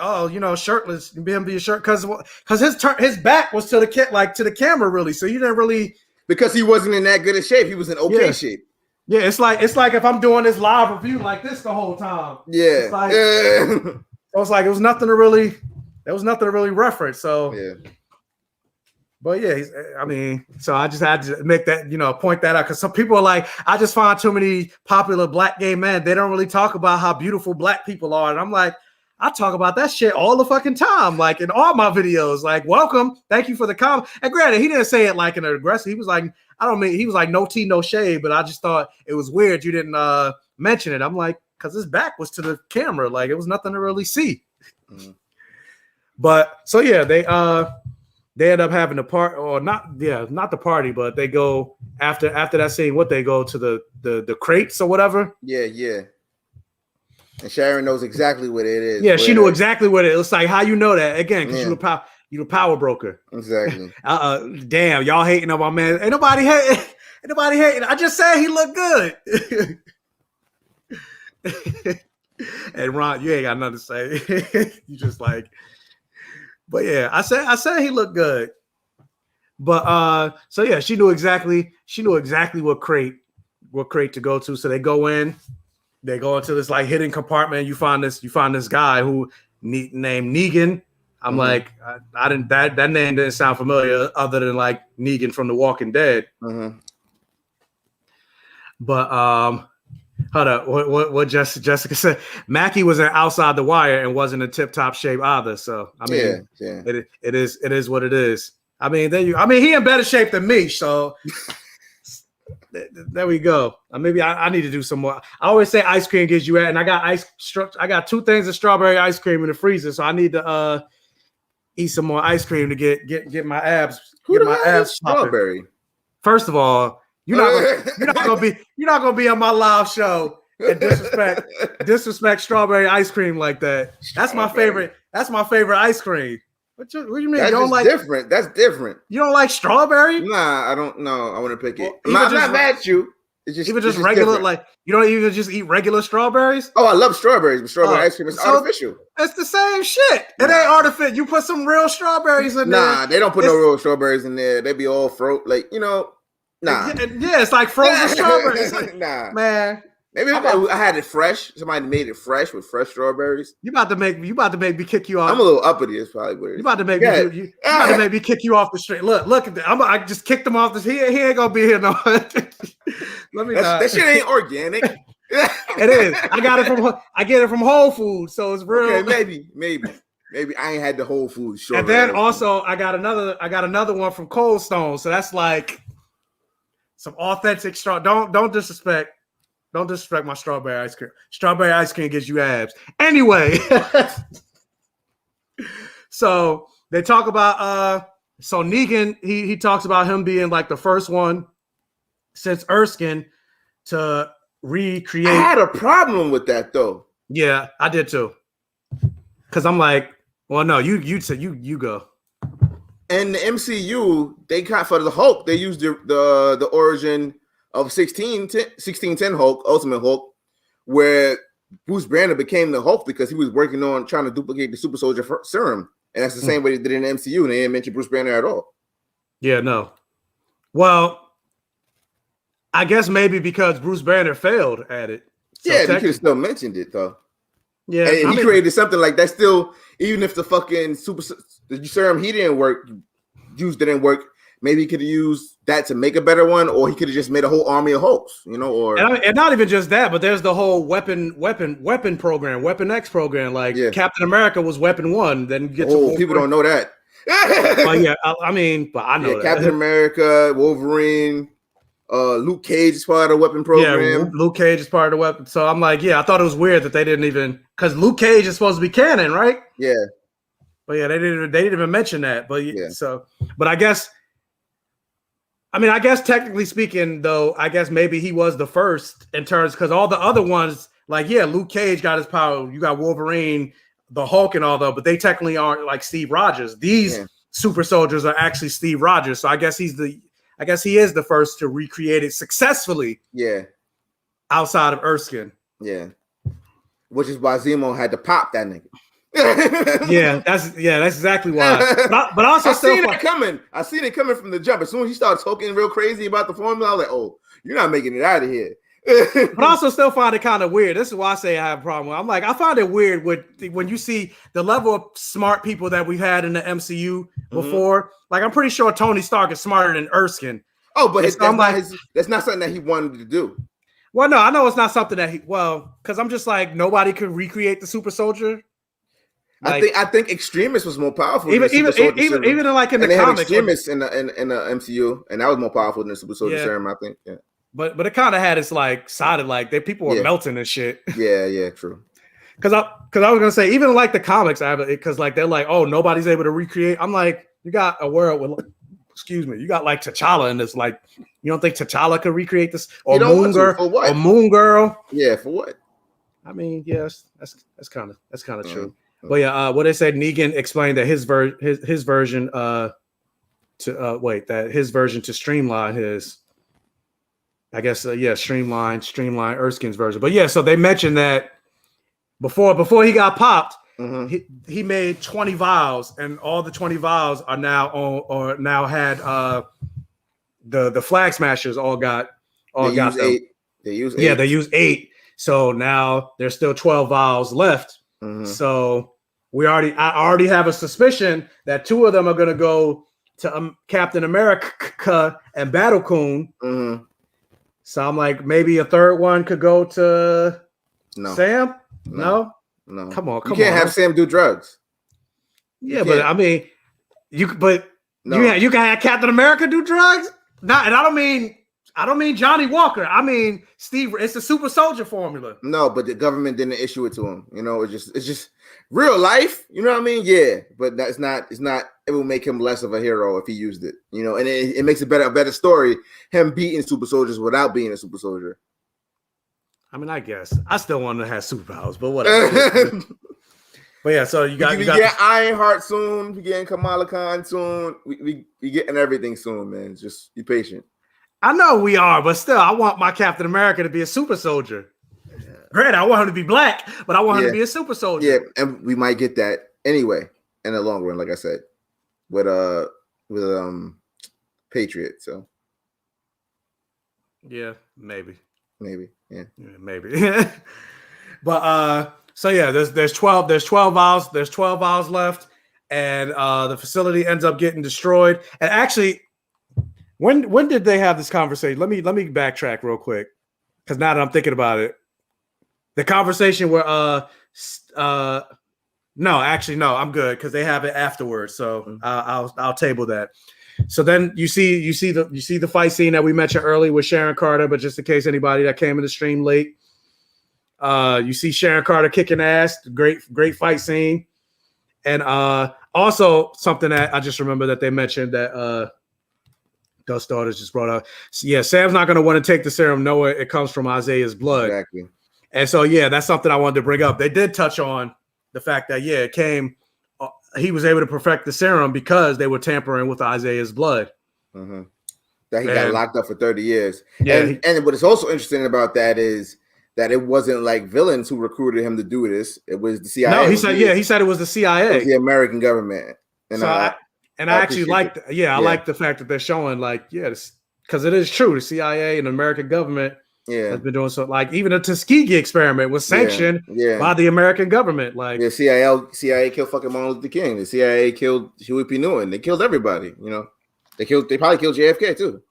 shirtless, him being shirtless, because his back was to the camera, really. So you didn't really, because he wasn't in that good a shape. He was in okay shape. Yeah, it's like if I'm doing this live review like this the whole time. Yeah, it's like, it was nothing to really reference. So yeah. But yeah, so I just had to make that, point that out because some people are like, I just find too many popular black gay men. They don't really talk about how beautiful black people are. And I'm like, I talk about that shit all the fucking time, like in all my videos, like, welcome, thank you for the comment. And granted, he didn't say it like in an aggressive, he was like, he was like, no tea, no shade, but I just thought it was weird you didn't mention it. I'm like, because his back was to the camera, like it was nothing to really see. Mm-hmm. But so yeah, they end up having a part, or not the party, but they go after that scene. What they go to the crates or whatever. Yeah. And Sharon knows exactly what it is. Yeah, she knew exactly what it is. It's like, how you know that? Again, because you a power broker. Exactly. Damn, y'all hating on my man. Ain't nobody hating. I just said he looked good. And Ron, you ain't got nothing to say. You just like. But yeah, I said he looked good. But so yeah, she knew exactly what crate to go to. So they go into this like hidden compartment. You find this guy who named Negan. I'm like, I didn't that name didn't sound familiar other than like Negan from The Walking Dead. Mm-hmm. But hold up, what Jessica said? Mackie was outside the wire and wasn't in tip-top shape either. So I mean, yeah. It is what it is. I mean, he in better shape than me. So There we go. Maybe I need to do some more. I always say ice cream gives you, and I got 2 things of strawberry ice cream in the freezer, so I need to eat some more ice cream to get my abs. Who get the my hell abs is strawberry? popping. First of all, you're not gonna be on my live show and disrespect strawberry ice cream like that. That's my favorite. That's my favorite ice cream. What you mean? That's you don't like different. That's different. You don't like strawberry? Nah, I don't know. I want to pick it. Well, I'm not mad at you. It's just even just regular, different. Like you don't even just eat regular strawberries. Oh, I love strawberries, but strawberry ice cream is artificial. It's the same shit. It ain't artificial. You put some real strawberries in there. Nah, they don't put no real strawberries in there. They be all like nah. Yeah, it's like frozen strawberries. Nah, man. Maybe I had it fresh. Somebody made it fresh with fresh strawberries. You about to make me kick you off. I'm a little uppity. That's probably what it is. You about to make me about to make me kick you off the street. Look at that. I just kicked him off the. He ain't gonna be here no. Let me. That shit ain't organic. It is. I get it from Whole Foods, so it's real. Okay, maybe I ain't had the Whole Foods. And then also I got another one from Cold Stone. So that's like some authentic straw. Don't disrespect. Don't disrespect my strawberry ice cream. Strawberry ice cream gives you abs. Anyway, so they talk about so Negan, he talks about him being like the first one since Erskine to recreate. I had a problem with that though. Yeah, I did too. Cause I'm like, well, no, you said you go. And the MCU, they got for the Hulk, they used the origin of 1610 Hulk, Ultimate Hulk, where Bruce Banner became the Hulk because he was working on trying to duplicate the super soldier serum. And that's the same way they did in the MCU, and they didn't mention Bruce Banner at all. Yeah, no. Well, I guess maybe because Bruce Banner failed at it. So yeah, you could have still mentioned it, though. Yeah. And he created something like that still, even if the fucking the serum he didn't work, didn't work, maybe he could have used that to make a better one, or he could have just made a whole army of Hulks, or and not even just that, but there's the whole weapon program, Weapon X program. Like Captain America was Weapon 1, then get to people don't know that. Well, yeah, I mean, but I know that. Captain America, Wolverine, Luke Cage is part of the weapon program. Yeah, Luke Cage is part of the weapon. So I'm like, I thought it was weird that they didn't even, because Luke Cage is supposed to be canon, right? Yeah. But yeah, they didn't even mention that. But but I guess technically speaking, though, I guess maybe he was the first in terms, because all the other ones, like, Luke Cage got his power. You got Wolverine, the Hulk, and all that, but they technically aren't like Steve Rogers. These super soldiers are actually Steve Rogers. So I guess he is the first to recreate it successfully. Yeah. Outside of Erskine. Yeah. Which is why Zemo had to pop that nigga. That's exactly why. But also, I seen it coming. I seen it coming from the jump. As soon as he started talking real crazy about the formula, I was like, "Oh, you're not making it out of here." But I also still find it kind of weird. This is why I say I have a problem. I'm like, I find it weird when you see the level of smart people that we've had in the MCU before. Mm-hmm. Like, I'm pretty sure Tony Stark is smarter than Erskine. Oh, but that's not something that he wanted to do. Well, no, I know it's not something that because I'm just like, nobody could recreate the super soldier. Like, I think Extremis was more powerful. Even in the comics, Extremis in the MCU, and that was more powerful than the Super Soldier Serum, I think. Yeah, but it kind of had its like sided, like people were melting and shit. Yeah, true. Because I was gonna say, even like the comics, because like they're like, oh, nobody's able to recreate. I'm like, you got a world with, you got like T'Challa in this. Like, you don't think T'Challa could recreate this, or Moon Girl, or Moon Girl? Yeah, for what? I mean, yes, that's kind of true. But what they said, Negan explained that his version to streamline his, I guess streamline Erskine's version. But so they mentioned that before he got popped, he made 20 vials, and all the 20 vials are now on, or now had the Flag Smashers got them. They use 8. Yeah, they use 8. So now there's still 12 vials left. Mm-hmm. So I already have a suspicion that 2 of them are going to go to Captain America and Battlecoon. Mm-hmm. So I'm like, maybe a third one could go to Sam. No. Come on. You can't have Sam do drugs. Yeah, but I mean, you can have Captain America do drugs. And I don't I don't mean Johnny Walker. I mean Steve. It's the super soldier formula. No, but the government didn't issue it to him. You know, it's just real life. You know what I mean? Yeah, but that's not. It's not. It will make him less of a hero if he used it. You know, and it makes a better story. Him beating super soldiers without being a super soldier. I mean, I guess I still want to have superpowers, but whatever. But yeah, so you got Ironheart soon. We getting Kamala Khan soon. We getting everything soon, man. Just be patient. I know we are, but still, I want my Captain America to be a super soldier. Granted, I want him to be black, but I want him to be a super soldier. Yeah, and we might get that anyway in the long run, like I said, with Patriot. So yeah, maybe, yeah, maybe. But so yeah, there's 12 vials. There's 12 vials left, and the facility ends up getting destroyed. And actually, when did they have this conversation? Let me backtrack real quick, because now that I'm thinking about it, the conversation where no, I'm good because they have it afterwards. So I'll table that. So then you see the fight scene that we mentioned earlier with Sharon Carter, but just in case anybody that came in the stream late, you see Sharon Carter kicking ass. Great fight scene, and also something that I just remember that they mentioned that Dust Daughters just brought up. So yeah, Sam's not going to want to take the serum knowing it comes from Isaiah's blood. Exactly. And so yeah, that's something I wanted to bring up. They did touch on the fact that it came. He was able to perfect the serum because they were tampering with Isaiah's blood. Mm-hmm. That he got locked up for 30 years. Yeah, and what is also interesting about that is that it wasn't like villains who recruited him to do this. It was the CIA. No, he said it was the CIA. It was the American government. And so I actually liked. I like the fact that they're showing because it is true. The CIA and the American government has been doing so. Like even the Tuskegee experiment was sanctioned by the American government. Like CIA killed fucking Martin Luther King. The CIA killed Huey P. Newton. They killed everybody. You know, they probably killed JFK too,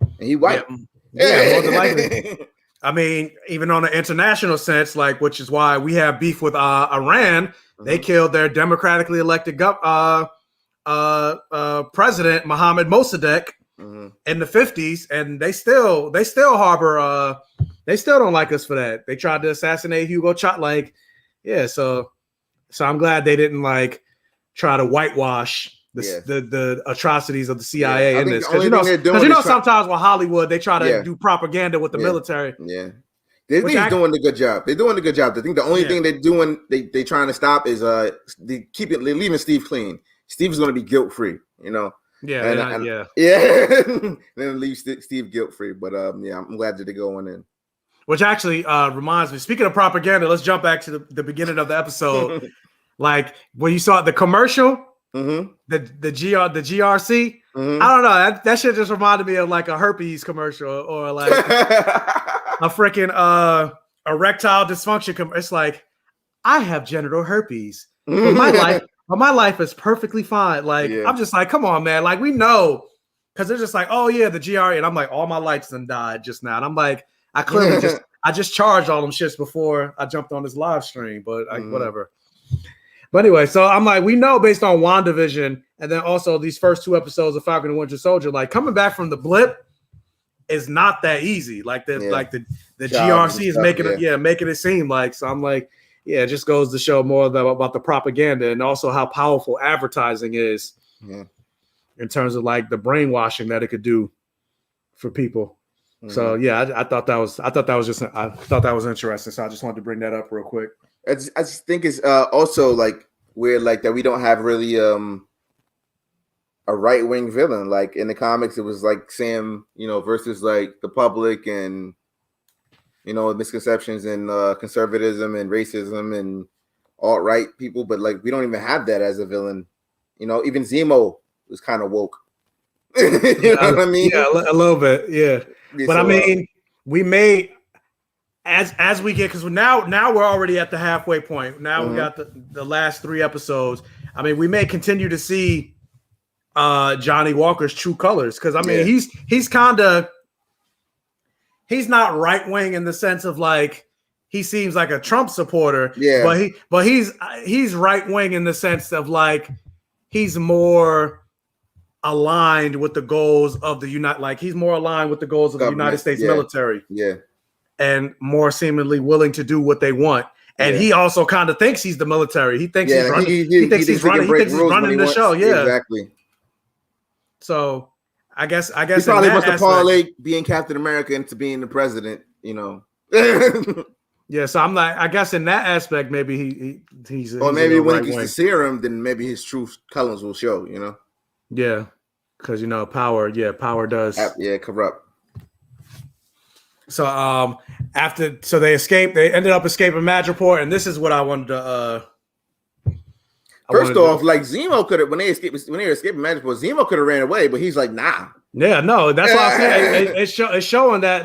and he white. Yeah, more than likely. I mean, even on an international sense, which is why we have beef with Iran. Mm-hmm. They killed their democratically elected president Mohammad Mossadegh in the 50s, and they still harbor they still don't like us for that. They tried to assassinate Hugo Chavez. So I'm glad they didn't try to whitewash the atrocities of the CIA in this, because sometimes with Hollywood they try to do propaganda with the military. Yeah. They're doing a good job. They're doing a good job. I think the only thing they're doing, they trying to stop is they're leaving Steve clean. Steve's going to be guilt free, you know. Then leave Steve guilt free. But I'm glad that they're going in. Which actually reminds me. Speaking of propaganda, let's jump back to the beginning of the episode. When you saw the commercial, the GRC. I don't know. That shit just reminded me of a herpes commercial or a freaking erectile dysfunction. It's I have genital herpes. My life is perfectly fine. I'm just come on, man. We know, because they're just the GRE, and I'm all my lights done died just now. And I'm I clearly I just charged all them shits before I jumped on this live stream, but whatever. But anyway, so I'm we know based on WandaVision, and then also these first 2 episodes of Falcon and Winter Soldier, coming back from the blip is not that easy. The GRC is making it seem so I'm it just goes to show more about the propaganda, and also how powerful advertising is in terms of the brainwashing that it could do for people. Mm-hmm. So I thought that was interesting. So I just wanted to bring that up real quick. I just think it's also weird that we don't have really a right-wing villain. In the comics, it was Sam, versus the public and misconceptions and conservatism and racism and alt-right people, but we don't even have that as a villain. Even Zemo was kind of woke. You know what I mean? Yeah, a little bit. Yeah, but I mean, we may as we get, because now we're already at the halfway point. Now we got the last 3 episodes. I mean, we may continue to see Johnny Walker's true colors, because I mean he's kind of. He's not right wing in the sense of he seems like a Trump supporter. Yeah. But he's right wing in the sense of he's more aligned with the goals of the he's more aligned with the goals of the United States military. Yeah. And more seemingly willing to do what they want. And he also kind of thinks he's the military. He thinks he's running. He thinks he's running the show. Yeah, exactly. So I guess he probably wants to parlay being Captain America into being the president. Yeah. So I'm like, I guess in that aspect, maybe he's or maybe when he gets the serum, then maybe his true colors will show. Yeah, because power. Yeah, power does. Yeah, corrupt. So they escaped. They ended up escaping Madripoor, and this is what I wanted to. First off, like Zemo could have when they were escaping Madripoor, Zemo could have ran away, but he's like, nah. Yeah, no, that's why I'm saying it's showing that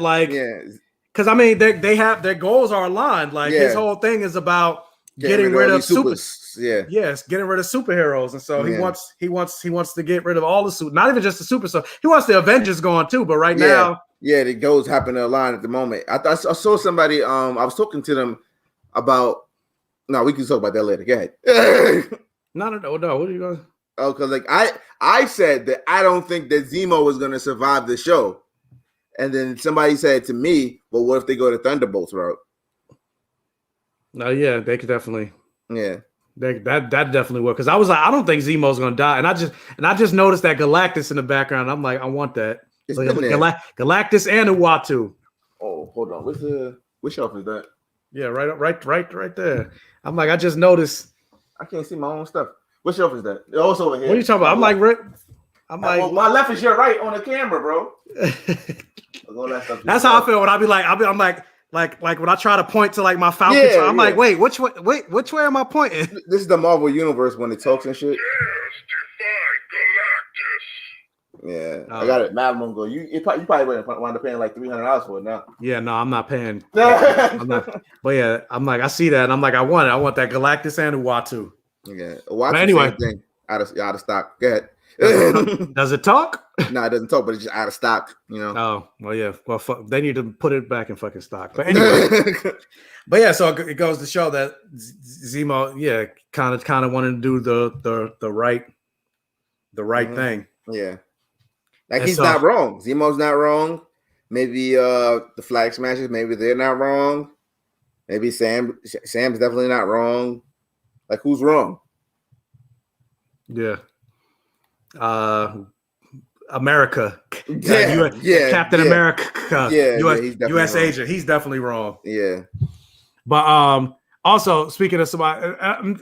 because I mean they have their goals are aligned. Like his whole thing is about getting rid of getting rid of superheroes, and so he wants to get rid of all the super, not even just the super stuff. He wants the Avengers going too, but right now. Yeah, the goals happen to align at the moment. I saw somebody. I was talking to them about. No, we can talk about that later. Go ahead. No. What are you going? Oh, because I said that I don't think that Zemo was going to survive the show, and then somebody said to me, "Well, what if they go to Thunderbolts route?" No, yeah, they could definitely. Yeah, that definitely would. Because I was like, I don't think Zemo's going to die, and I just noticed that Galactus in the background. I'm like, I want that. It's like Galactus and Uatu. Oh, hold on. Which shelf is that? Yeah, right there. I'm like, I just noticed. I can't see my own stuff. Which shelf is that? Oh, it's over here. What are you talking about? I'm like, well, my left is your right on the camera, bro. That's how I feel when I'm like when I try to point to like my Falcon. Yeah, I'm like, wait, which way am I pointing? This is the Marvel Universe when it talks and shit. Yeah, I got it. Madman go. You probably would wind up paying like $300 for it now. Yeah, no, I'm not paying. I'm not. But yeah, I'm like, I see that, and I'm like, I want that Galactus and Uatu. Yeah, Uatu. Anyway, same thing. Out of stock. Go ahead. Does it talk? No, it doesn't talk, but it's just out of stock. Oh, well, yeah. Well, they need to put it back in fucking stock. But anyway, but yeah. So it goes to show that Zemo, kind of wanted to do the right thing. Yeah. Like he's not wrong. Zemo's not wrong. Maybe the Flag Smashers, maybe they're not wrong. Maybe Sam's definitely not wrong. Like who's wrong? Yeah. America. Captain America. US agent. He's definitely wrong. Yeah. But also speaking of somebody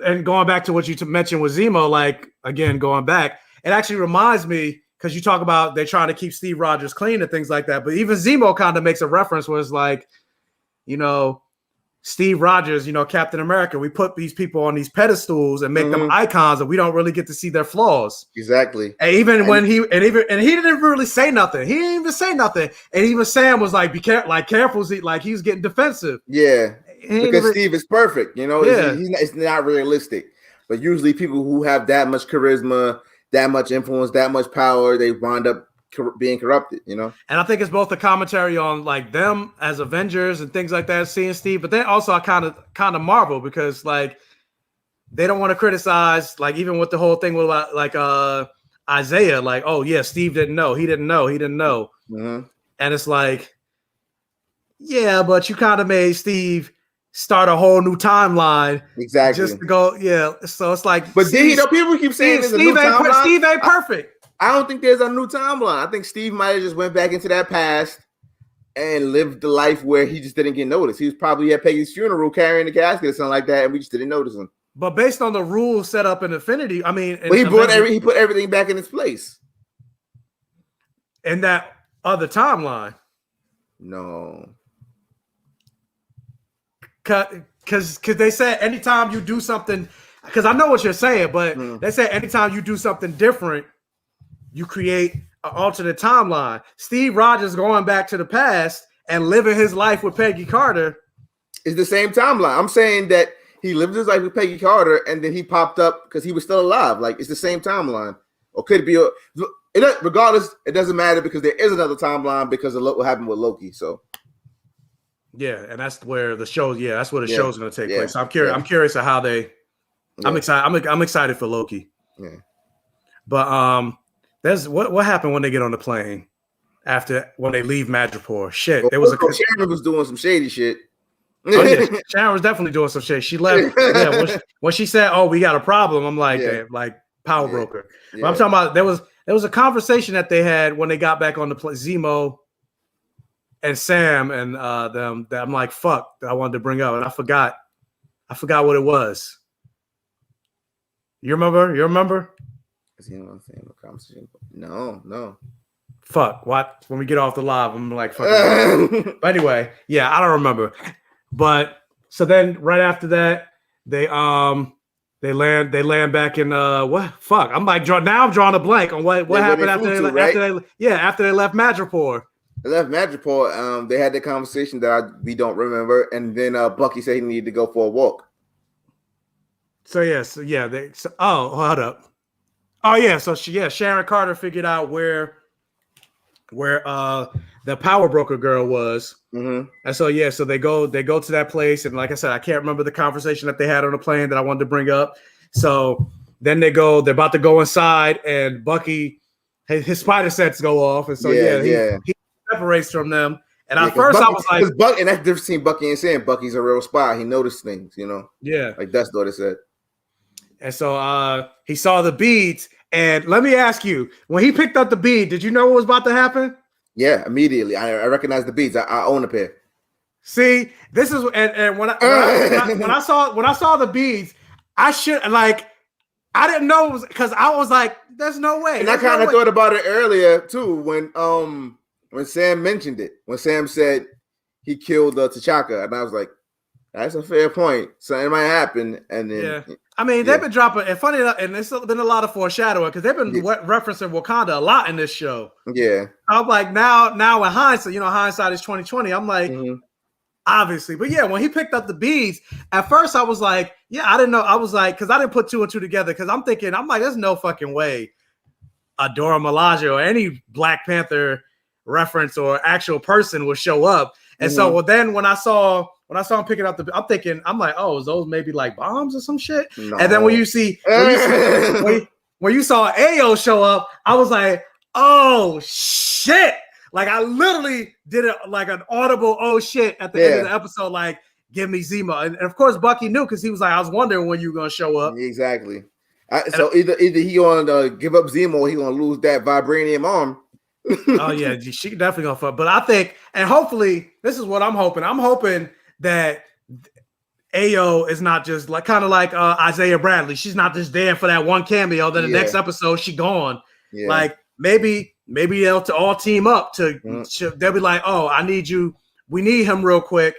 and going back to what you mentioned with Zemo, like again, going back, it actually reminds me. Because you talk about they're trying to keep Steve Rogers clean and things like that. But even Zemo kind of makes a reference where it's like, Steve Rogers, Captain America, we put these people on these pedestals and make them icons and we don't really get to see their flaws. Exactly. And even when he didn't really say nothing. He didn't even say nothing. And even Sam was like, be careful, like he was getting defensive. Yeah. Because Steve is perfect, it's not realistic. But usually people who have that much charisma, that much influence, that much power, they wind up being corrupted, And I think it's both a commentary on like them as Avengers and things like that, seeing Steve, but then also I kind of marvel because like they don't want to criticize, like even with the whole thing with like Isaiah, like, oh yeah, Steve didn't know, he didn't know. Mm-hmm. And it's like, yeah, but you kind of made Steve start a whole new timeline, exactly. Just to go, yeah. So it's like, but Steve, people keep saying Steve ain't perfect. I don't think there's a new timeline. I think Steve might have just went back into that past and lived the life where he just didn't get noticed. He was probably at Peggy's funeral carrying the casket or something like that, and we just didn't notice him. But based on the rules set up in Infinity, I mean, but he put everything back in its place in that other timeline. No. Because they said anytime you do something, because I know what you're saying, but they said anytime you do something different, you create an alternate timeline. Steve Rogers going back to the past and living his life with Peggy Carter is the same timeline. I'm saying that he lived his life with Peggy Carter and then he popped up because he was still alive. Like it's the same timeline, or could it be? Regardless, it doesn't matter because there is another timeline because of what happened with Loki. So. Yeah, and that's where the show. Yeah, that's where the show's going to take place. So I'm curious. I'm curious of how they. I'm excited. I'm excited for Loki. Yeah, but There's what happened when they get on the plane when they leave Madripoor. Shit, Well, there was Sharon was doing some shady shit. Oh yeah, Sharon was definitely doing some shit. She left. Yeah, when she said, "Oh, we got a problem," I'm like, like power broker. But I'm talking about there was a conversation that they had when they got back on the plane. Zemo and Sam and them. That I'm like, fuck, that I wanted to bring up, and I forgot what it was. You remember? No. Fuck. What? When we get off the live, I'm like, fucking. But anyway, yeah, I don't remember. But so then right after that, they land back in what? Fuck. I'm like, I'm drawing a blank on what happened after they left Madripoor. They left Madripoor. They had the conversation that we don't remember, and then Bucky said he needed to go for a walk. Hold up. Oh yeah, Sharon Carter figured out where the power broker girl was. Mm-hmm. And so they go to that place, and like I said, I can't remember the conversation that they had on the plane that I wanted to bring up. So then they're about to go inside, and Bucky, his spider sets go off, and so he separates from them. And at first I was like, and that's the difference between Bucky and Sam. Bucky's a real spy. He noticed things, Yeah. Like that's what it said. And so he saw the beads. And let me ask you, when he picked up the bead, did you know what was about to happen? Yeah, immediately. I recognized the beads. I own a pair. See, this is and when I saw the beads, I didn't know it was, because I was like, there's no way. And I kind of thought about it earlier too when Sam mentioned it. When Sam said he killed T'Chaka, and I was like, that's a fair point. Something might happen, and then I mean, they've been dropping, and funny enough, and there's been a lot of foreshadowing because they've been referencing Wakanda a lot in this show. Yeah, I'm like, now in hindsight, hindsight is 2020. I'm like, obviously, but yeah, when he picked up the beads, at first I was like, I didn't know. I was like, because I didn't put two and two together, because I'm like, there's no fucking way Dora Milaje or any Black Panther reference or actual person will show up. And so, then when I saw him picking up I'm like, oh, is those maybe like bombs or some shit? No. And then when you saw Ayo show up, I was like, oh shit. Like I literally did it like an audible oh shit at the end of the episode, like, give me Zemo. And of course Bucky knew, because he was like, I was wondering when you were gonna show up. Exactly. So either he gonna give up Zemo or he gonna lose that vibranium arm. Oh yeah, she definitely gonna fuck. But I think, and hopefully, this is what I'm hoping. I'm hoping that Ayo is not just like kind of like Isaiah Bradley. She's not just there for that one cameo. Then the next episode she gone. Yeah. Like maybe they'll all team up to. They'll be like, oh, I need you. We need him real quick.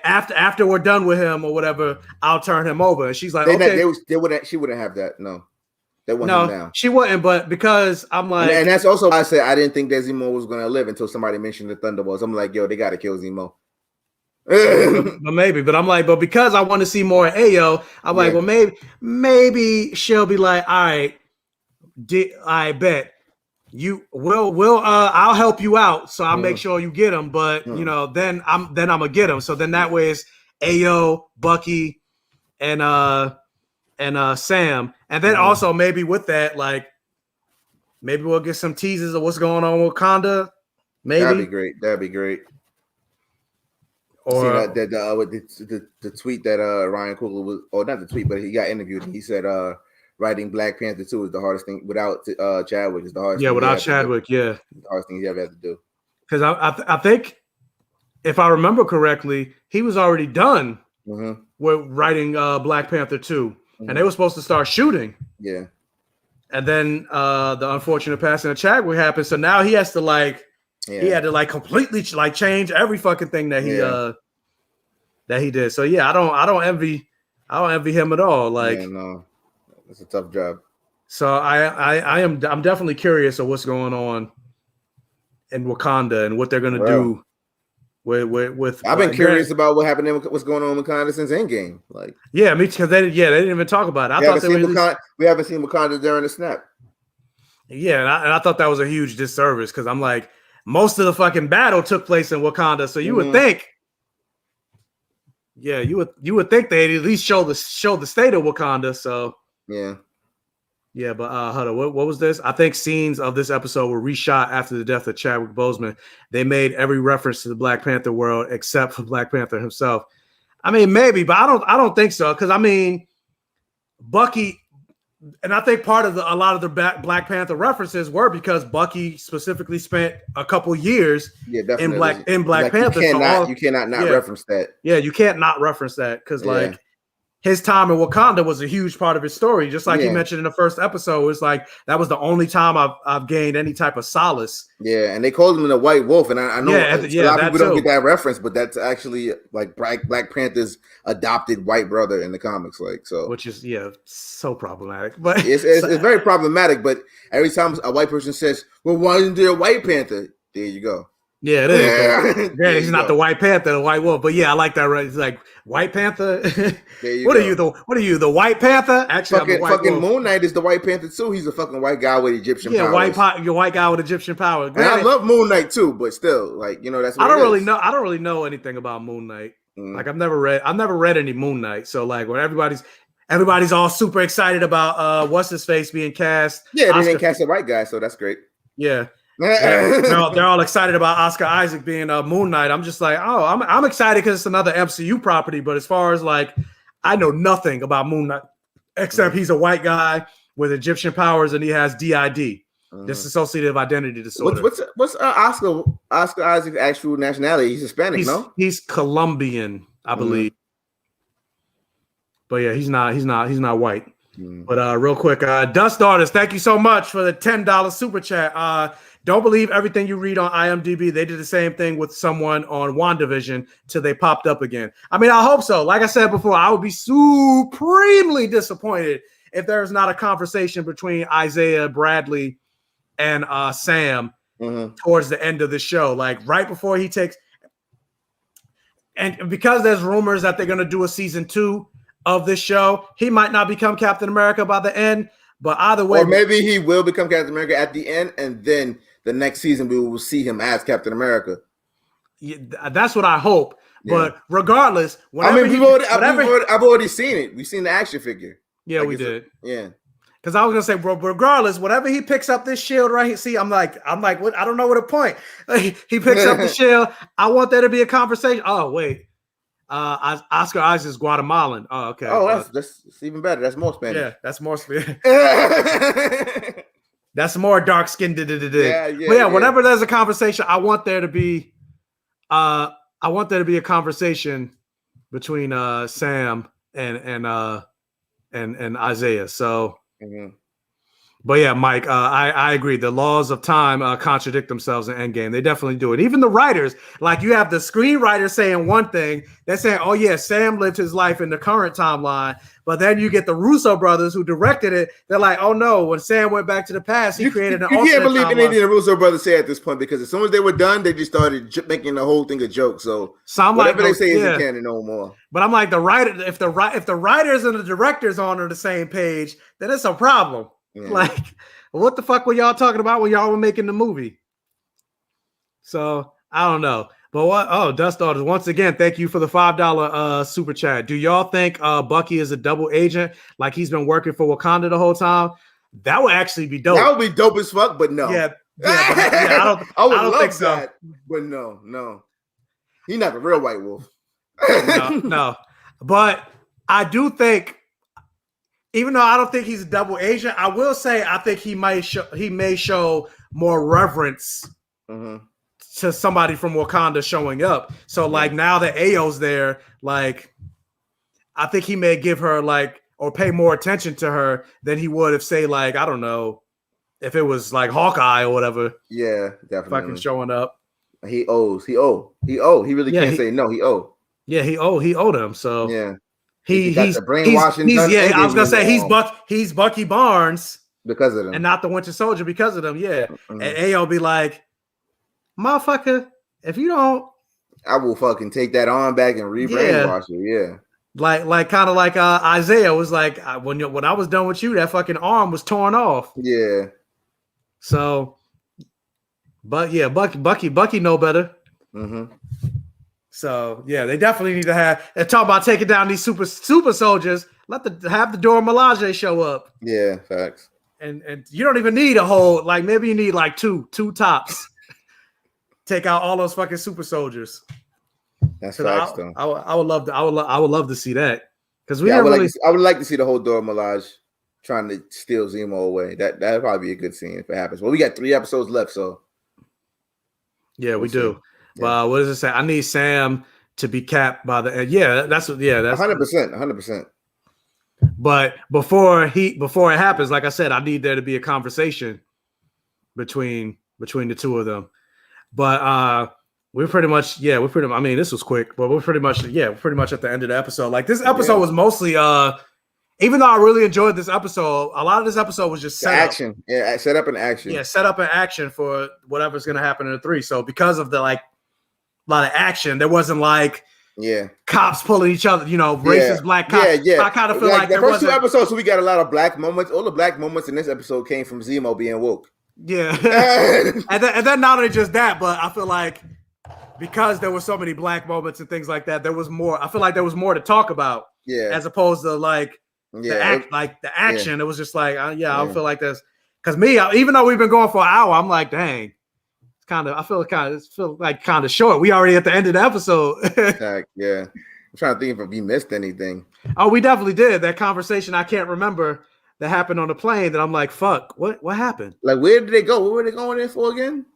After we're done with him or whatever, I'll turn him over. And she's like, she wouldn't have that. No. No, she wouldn't, but because I'm like, and that's also why I said I didn't think that Zemo was going to live until somebody mentioned the Thunderbolts. I'm like, yo, they got to kill Zemo. but I'm like, but because I want to see more Ayo, I'm like, well, maybe she'll be like, all right, I bet you will. I'll help you out, so I'll make sure you get him. But then I'm gonna get him. So then that way it's Ayo, Bucky, and Sam. And then also maybe with that, like, maybe we'll get some teasers of what's going on with Wakanda. Maybe that'd be great. Or the tweet that Ryan Coogler was, or not the tweet, but he got interviewed. He said writing Black Panther 2 is the hardest thing without Chadwick. Is the hardest. Yeah, without Chadwick, the hardest thing you ever had to do. Because I think, if I remember correctly, he was already done with writing Black Panther 2. And they were supposed to start shooting. Yeah. And then the unfortunate passing of Chadwick happened. So now he has to he had to completely change every fucking thing that he did. So yeah, I don't envy him at all. Like, no, it's a tough job. So I'm definitely curious of what's going on in Wakanda and what they're gonna do. With I've been curious about what's going on with Wakanda since Endgame. Like, yeah, me because they didn't even talk about it. We haven't seen Wakanda during the snap. Yeah, and I thought that was a huge disservice, because I'm like, most of the fucking battle took place in Wakanda, so you would think, you would think they'd at least show the state of Wakanda. So yeah, Yeah, but hold on. What was this? I think scenes of this episode were reshot after the death of Chadwick Boseman. They made every reference to the Black Panther world except for Black Panther himself. I mean, maybe, but I don't think so. Because I mean, Bucky, and I think part of a lot of the Black Panther references were because Bucky specifically spent a couple years in Black Panther. You cannot reference that. Yeah, you can't not reference that because like his time in Wakanda was a huge part of his story. Just like he mentioned in the first episode, it's like that was the only time I've gained any type of solace. Yeah, and they called him the White Wolf, and I know a lot of people don't get that reference, but that's actually like Black Panther's adopted white brother in the comics, like so. Which is so problematic, but it's very problematic. But every time a white person says, "Well, why isn't there a White Panther?" There you go. Yeah, it is. Yeah, he's not the White Panther, the White Wolf. But yeah, I like that. Right? It's like White Panther. What are you? The White Panther? Actually, fucking Moon Knight is the White Panther too. He's a fucking white guy with Egyptian powers. You're white guy with Egyptian power. And I love Moon Knight too, but still, like that's. What I don't really know anything about Moon Knight. Like I've never read any Moon Knight. So like when everybody's all super excited about what's his face being cast. Yeah, they didn't cast a white guy, so that's great. Yeah. They're all excited about Oscar Isaac being Moon Knight. I'm just like, oh, I'm excited because it's another MCU property. But as far as like, I know nothing about Moon Knight except he's a white guy with Egyptian powers and he has DID, dissociative identity disorder. What's Oscar Isaac's actual nationality? He's Hispanic, no? He's Colombian, I believe. But yeah, he's not white. But real quick, Dust Artist, thank you so much for the $10 super chat. Don't believe everything you read on IMDb. They did the same thing with someone on WandaVision till they popped up again. I mean, I hope so. Like I said before, I would be supremely disappointed if there's not a conversation between Isaiah Bradley and Sam towards the end of the show. Like right before he takes... And because there's rumors that they're going to do a season 2 of this show, he might not become Captain America by the end, but either way, or maybe he will become Captain America at the end, and then the next season we will see him as Captain America. Yeah, that's what I hope. Yeah. But regardless, I've already seen it. We've seen the action figure. Yeah, we did. Yeah. Because I was gonna say, bro, regardless, whenever he picks up this shield right here, see, I'm like, what? I don't know what a point. He picks up the shield. I want there to be a conversation. Oh wait. Oscar Isaac's Guatemalan. Oh, okay. Oh, that's even better. That's more Spanish. Yeah, that's more Spanish. That's more dark skinned. Whenever there's a conversation, I want there to be a conversation between Sam and Isaiah. So But yeah, Mike, I agree. The laws of time contradict themselves in Endgame. They definitely do it. Even the writers, like you have the screenwriter saying one thing, they're saying, oh yeah, Sam lived his life in the current timeline. But then you get the Russo brothers who directed it. They're like, oh no, when Sam went back to the past, he created an alternate timeline. You can't believe anything the Russo brothers say at this point, because as soon as they were done, they just started making the whole thing a joke. So whatever they say isn't canon no more. But I'm like, if the writers and the directors on the same page, then it's a problem. Yeah. Like, what the fuck were y'all talking about when y'all were making the movie? So I don't know. But what? Oh, Dust Artist, once again, thank you for the $5 super chat. Do y'all think Bucky is a double agent, like he's been working for Wakanda the whole time? That would actually be dope. That would be dope as fuck, but no. I would love think so. That, but no. He's not the real White Wolf. No. But I do think, even though I don't think he's a double agent, I will say I think he may show more reverence to somebody from Wakanda showing up. So like now that Ayo's there, like I think he may give her like or pay more attention to her than he would if, say, like, I don't know, if it was like Hawkeye or whatever. Yeah, definitely. Fucking showing up. He owes. He really can't say no. He owe. Yeah, he owed him. So yeah. He's brainwashing. I was gonna say he's Bucky Barnes because of them, and not the Winter Soldier because of them. Yeah, and Ayo be like, motherfucker, if you don't, I will fucking take that arm back and re-brainwash you. Yeah, like kind of like Isaiah was like, when I was done with you, that fucking arm was torn off. Yeah. So, but yeah, Bucky know better. So yeah, they definitely need to have. They're talking about taking down these super soldiers. Have the Dora Milaje show up. Yeah, facts. and you don't even need a whole, like, maybe you need like two tops. Take out all those fucking super soldiers. That's facts, though. I would love to see that, because I would like to see the whole Dora Milaje trying to steal Zemo away. That'd probably be a good scene if it happens. Well, we got 3 episodes left, so yeah, we do. Yeah. What does it say? I need Sam to be capped by the end. Yeah, that's 100%. But before it happens, like I said, I need there to be a conversation between the two of them. But we're pretty much, I mean, this was quick, but we're pretty much at the end of the episode. Like, this episode was mostly even though I really enjoyed this episode, a lot of this episode was just action. Yeah, set up and action. Yeah, set up and action for whatever's gonna happen in the 3. So because of the like a lot of action, there wasn't like cops pulling each other, racist black cops. Yeah. I kind of feel like the first 2 episodes, so we got a lot of black moments. All the black moments in this episode came from Zemo being woke. Yeah. and then not only just that, but I feel like because there were so many black moments and things like that, there was more. I feel like there was more to talk about. Yeah. As opposed to like the action. It was just like, I don't feel like this. Because me, even though we've been going for an hour, I'm like, dang. I feel like kind of short. We already at the end of the episode. Yeah. I'm trying to think if we missed anything. Oh, we definitely did. That conversation I can't remember that happened on the plane that I'm like, fuck, what happened? Like, where did they go? What were they going there for again?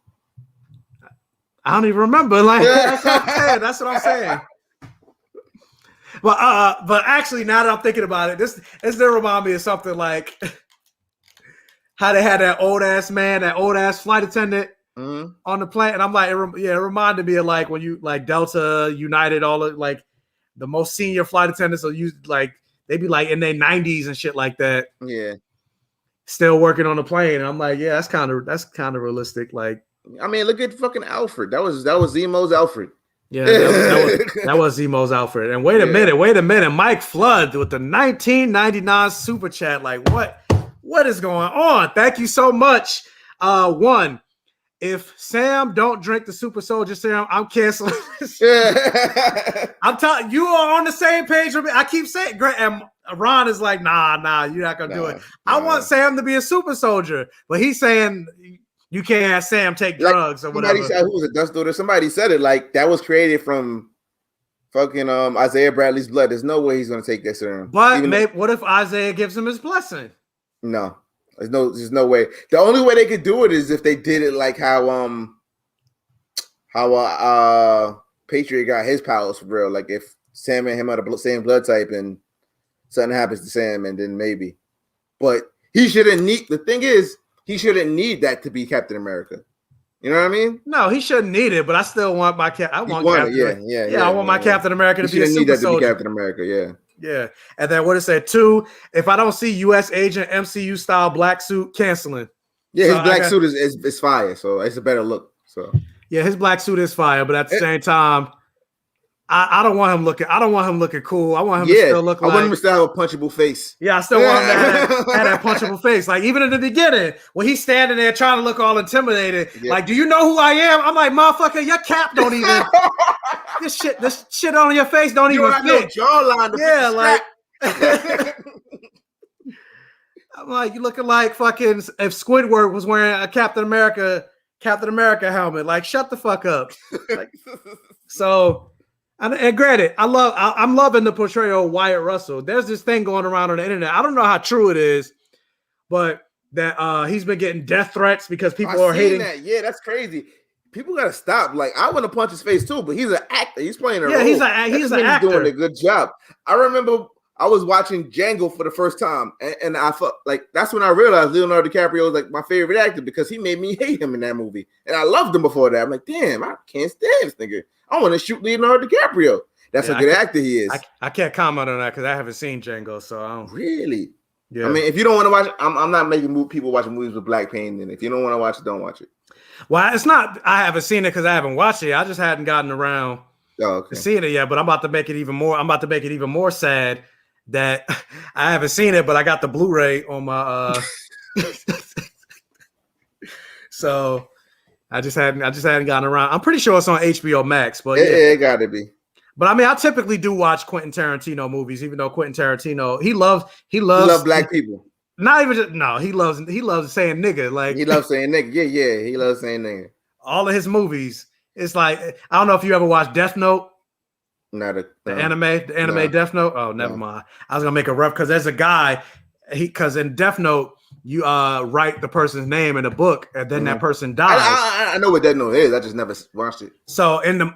I don't even remember. Like, that's what I'm saying. But actually, now that I'm thinking about it, this did remind me of something like how they had that old ass flight attendant on the plane, and I'm like, it reminded me of like when you like Delta, United, all of like the most senior flight attendants will use like they be like in their 90s and shit like that. Yeah, still working on the plane, and I'm like, yeah, that's kind of realistic. Like, I mean, look at fucking Alfred. That was Zemo's Alfred. Yeah, that was Zemo's Alfred. And wait a minute. Mike Flood with the 1999 super chat. Like, what is going on? Thank you so much. One, if Sam don't drink the super soldier serum, I'm canceling this. I'm telling you are on the same page with me. I keep saying, and Ron is like, nah, you're not gonna do it. I want Sam to be a super soldier, but he's saying you can't have Sam take drugs or whatever. Who was it? Dust Daughter. Somebody said it like that was created from fucking Isaiah Bradley's blood. There's no way he's gonna take that serum. But what if Isaiah gives him his blessing? No, there's no way. The only way they could do it is if they did it like how Patriot got his powers for real. Like if Sam and him are the same blood type and something happens to Sam, and then maybe. But he shouldn't need. The thing is, he shouldn't need that to be Captain America. You know what I mean? No, he shouldn't need it, but I still want my Captain. I want my Captain America to be a super soldier. Need that to be Captain America, yeah. And then what it said, 2, if I don't see U.S. agent MCU style black suit, canceling. Yeah, his black suit is fire, so it's a better look. So yeah, his black suit is fire, but at the same time, I don't want him looking. I don't want him looking cool. I want him to still look like. I want him to still have a punchable face. Yeah, I still want him to have that punchable face. Like even in the beginning, when he's standing there trying to look all intimidated, like, do you know who I am? I'm like, motherfucker, your cap don't even. this shit on your face don't even fit. Jawline. Yeah, like. I'm like, you looking like fucking if Squidward was wearing a Captain America helmet. Like, shut the fuck up. Like, so. And granted, I'm loving the portrayal of Wyatt Russell. There's this thing going around on the internet. I don't know how true it is, but that he's been getting death threats because people are hating. That. Yeah, that's crazy. People gotta stop. Like, I want to punch his face too, but he's an actor. He's playing a role. He's an actor. He's doing a good job. I remember I was watching Django for the first time, and I felt like that's when I realized Leonardo DiCaprio was like my favorite actor because he made me hate him in that movie, and I loved him before that. I'm like, damn, I can't stand this nigga. I want to shoot Leonardo DiCaprio. That's a good actor he is. I can't comment on that because I haven't seen Django, so I don't. Really? Yeah. I mean, if you don't want to watch, I'm not making people watch movies with black pain. And if you don't want to watch it, don't watch it. Well, it's not. I haven't seen it because I haven't watched it. I just hadn't gotten around to seeing it yet. But I'm about to make it even more. I'm about to make it even more sad that I haven't seen it, but I got the Blu-ray on my. So. I just hadn't gotten around. I'm pretty sure it's on HBO Max, but it got to be. But I mean, I typically do watch Quentin Tarantino movies, even though Quentin Tarantino he loves black people. Not even just no. He loves saying nigga. Like he loves saying nigga. Yeah. He loves saying nigga. All of his movies. It's like I don't know if you ever watched Death Note. The anime Death Note. Oh, never mind. I was gonna make a rough because there's a guy. Because in Death Note you write the person's name in a book and then that person dies. I know what Death Note is. I just never watched it. So in the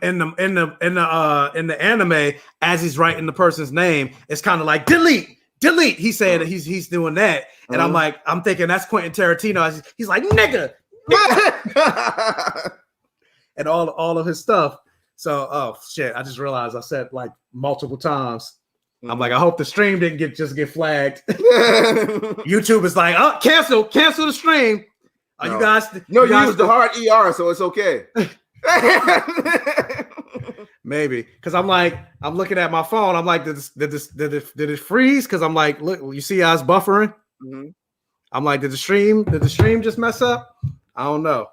anime, as he's writing the person's name, it's kind of like delete. He said that he's doing that, and I'm thinking that's Quentin Tarantino. He's like nigga, and all of his stuff. So oh shit, I just realized I said like multiple times. I'm like, I hope the stream didn't get flagged. YouTube is like, oh, cancel the stream. No. You guys, you use the hard ER, so it's okay. Maybe because I'm looking at my phone. I'm like, did it freeze? Because I'm like, look, you see how it's buffering. Mm-hmm. I'm like, did the stream just mess up? I don't know.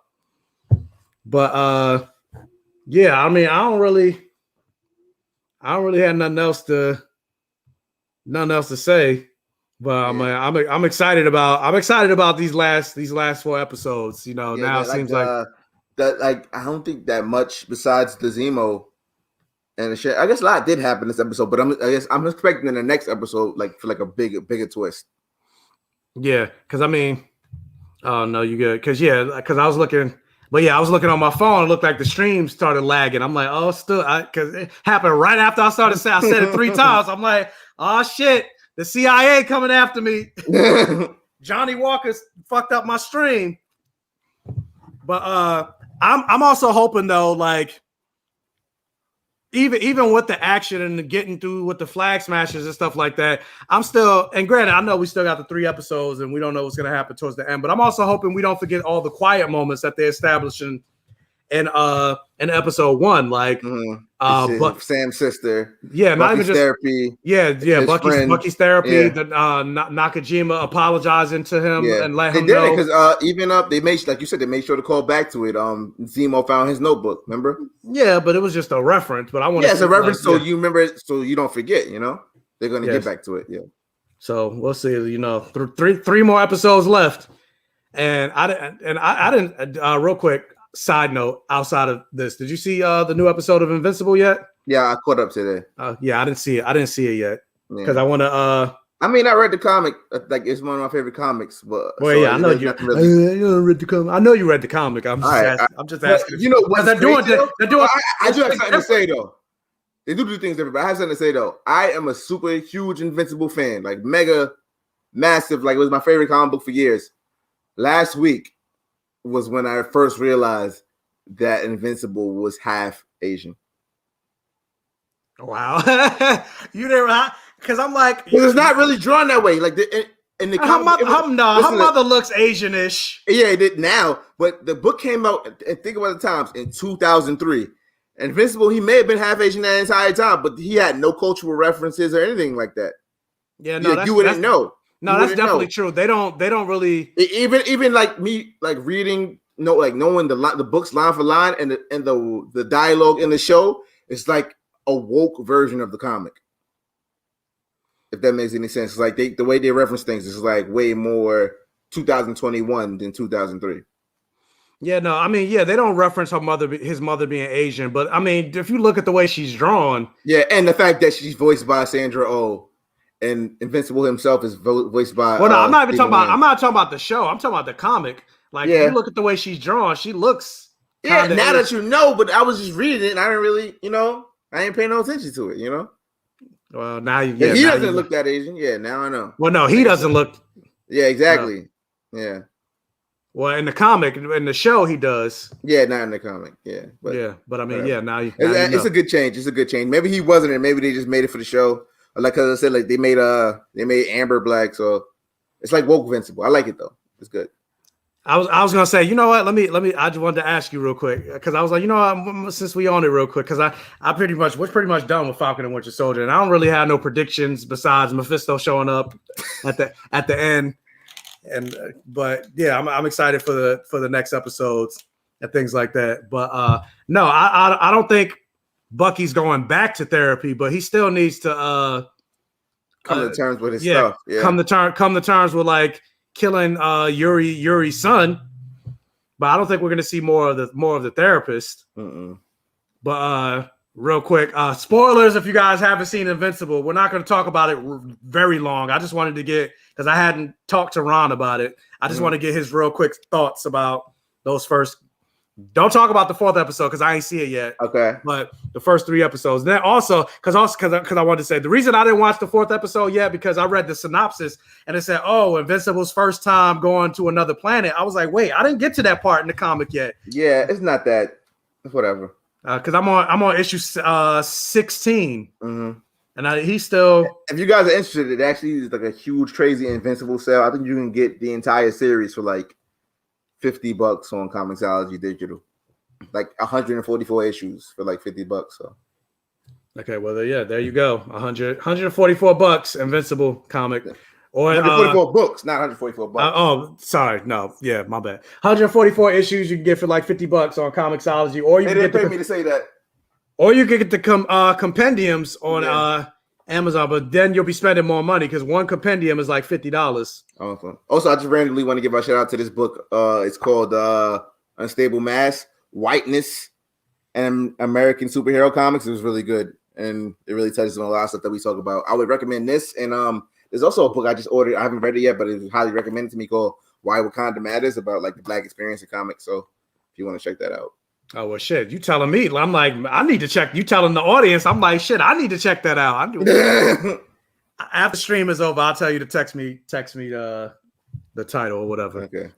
But yeah, I mean, I don't really have nothing else to say. But I'm excited about these last 4 episodes. You know, now it seems like that. Like I don't think that much besides the Zemo and the shit. I guess a lot did happen this episode, but I'm expecting in the next episode for a bigger twist. Yeah, because I mean, oh no, you good? Because I was looking. But yeah, I was looking on my phone. It looked like the stream started lagging. I'm like, oh, because it happened right after I started saying. I said it 3 times. I'm like, oh shit, the CIA coming after me. Johnny Walker's fucked up my stream. But I'm also hoping though, like even with the action and getting through with the flag smashes and stuff like that, I'm still, and granted, I know we still got the 3 episodes and we don't know what's going to happen towards the end, but I'm also hoping we don't forget all the quiet moments that they established in episode 1, like but Sam's sister, not Bucky's even just therapy, Bucky's therapy, the Nakajima apologizing to him and let him know. Because they made, like you said, they made sure to call back to it. Zemo found his notebook, remember? Yeah, but it was just a reference. But I want it's a reference, so you remember it, so you don't forget. You know, they're gonna get back to it. Yeah. So we'll see. You know, three more episodes left, and I didn't real quick. Side note, outside of this, did you see the new episode of Invincible yet? Yeah, I caught up today. Yeah, I didn't see it yet because I want to. I mean, I read the comic. Like, it's one of my favorite comics. But I know you. You read the comic. I know you read the comic. I'm just asking. You know what they're doing? I do have something to say though. They do things different, but I have something to say though. I am a super huge Invincible fan, like mega, massive. Like, it was my favorite comic book for years. Last week was when I first realized that Invincible was half Asian. Wow. You never, because I'm like, because it's not really drawn that way. Like in the comic, her mother looks Asian-ish. Yeah, it did now, but the book came out, and think about the times, in 2003. Invincible, he may have been half Asian that entire time, but he had no cultural references or anything like that. Yeah, no, you wouldn't know. No, that's definitely true. They don't really even like me, like reading, knowing the books line for line and the dialogue in the show. It's like a woke version of the comic. If that makes any sense, it's like the way they reference things is like way more 2021 than 2003. Yeah, no, I mean, they don't reference his mother being Asian, but I mean, if you look at the way she's drawn, and the fact that she's voiced by Sandra Oh. And Invincible himself is voiced by. Well, no, I'm not even talking about. I'm not talking about the show. I'm talking about the comic. Like, if you look at the way she's drawn, she looks. Yeah, now that you know, but I was just reading it, and I didn't really, I ain't paying no attention to it, Well, now you. He doesn't look that Asian. Yeah, now I know. Well, no, he doesn't look. Yeah, exactly. No. Yeah. Well, in the comic, in the show, he does. Yeah, not in the comic. Yeah, but I mean, now you. It's a good change. It's a good change. Maybe he wasn't, and maybe they just made it for the show. Like, cause I said, like they made Amber black, so it's like woke Invincible. I like it though. It's good. I was gonna say, you know what? Let me. I just wanted to ask you real quick because I was like, you know what? Since we on it real quick, because we're pretty much done with Falcon and Winter Soldier, and I don't really have no predictions besides Mephisto showing up at the end. And but yeah, I'm excited for the next episodes and things like that. But no, I don't think Bucky's going back to therapy, but he still needs to come to terms with his stuff. Yeah. Come to terms with like killing Yuri's son. But I don't think we're gonna see more of the therapist. But real quick, spoilers if you guys haven't seen Invincible. We're not gonna talk about it very long. I just wanted to get, because I hadn't talked to Ron about it. I just want to get his real quick thoughts about those first. Don't talk about the 4th episode because I ain't see it yet. Okay. But the first 3 episodes. And then also because I wanted to say the reason I didn't watch the 4th episode yet, because I read the synopsis and it said, "Oh, Invincible's first time going to another planet." I was like, wait, I didn't get to that part in the comic yet. Yeah, it's not that. Whatever. Because I'm on issue 16. And he's still. If you guys are interested, it actually is like a huge, crazy Invincible sale. I think you can get the entire series for like $50 on Comixology Digital, like 144 issues for like $50. So, okay, well, there you go, 144 bucks, Invincible comic, or 144 books, not 144 bucks. Oh, sorry, no, yeah, my bad. 144 issues you can get for like $50 on Comixology, or you they can didn't get pay me to say that, or you can get the compendiums on Amazon, but then you'll be spending more money because one compendium is like $50. Awesome. Also, I just randomly want to give a shout out to this book. It's called Unstable Mass, Whiteness, and American Superhero Comics. It was really good, and it really touches on a lot of stuff that we talk about. I would recommend this, and there's also a book I just ordered. I haven't read it yet, but it was highly recommended to me, called Why Wakanda Matters, about like the Black experience in comics. So if you want to check that out. Oh, well, shit, you telling me. I'm like, I need to check. You telling the audience. I'm like, shit, I need to check that out. After the stream is over, I'll tell you to text me the title or whatever. Okay.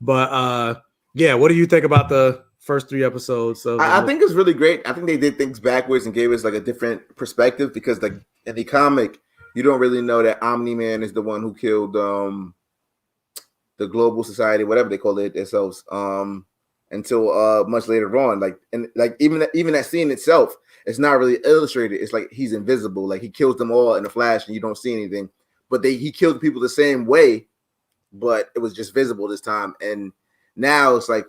But yeah, what do you think about the first 3 episodes? I think it's really great. I think they did things backwards and gave us like a different perspective, because like in the comic, you don't really know that Omni-Man is the one who killed the Global Society, whatever they call it themselves. Until much later on, even that scene itself, it's not really illustrated. It's like he's invisible, like he kills them all in a flash, and you don't see anything. But he killed people the same way, but it was just visible this time. And now it's like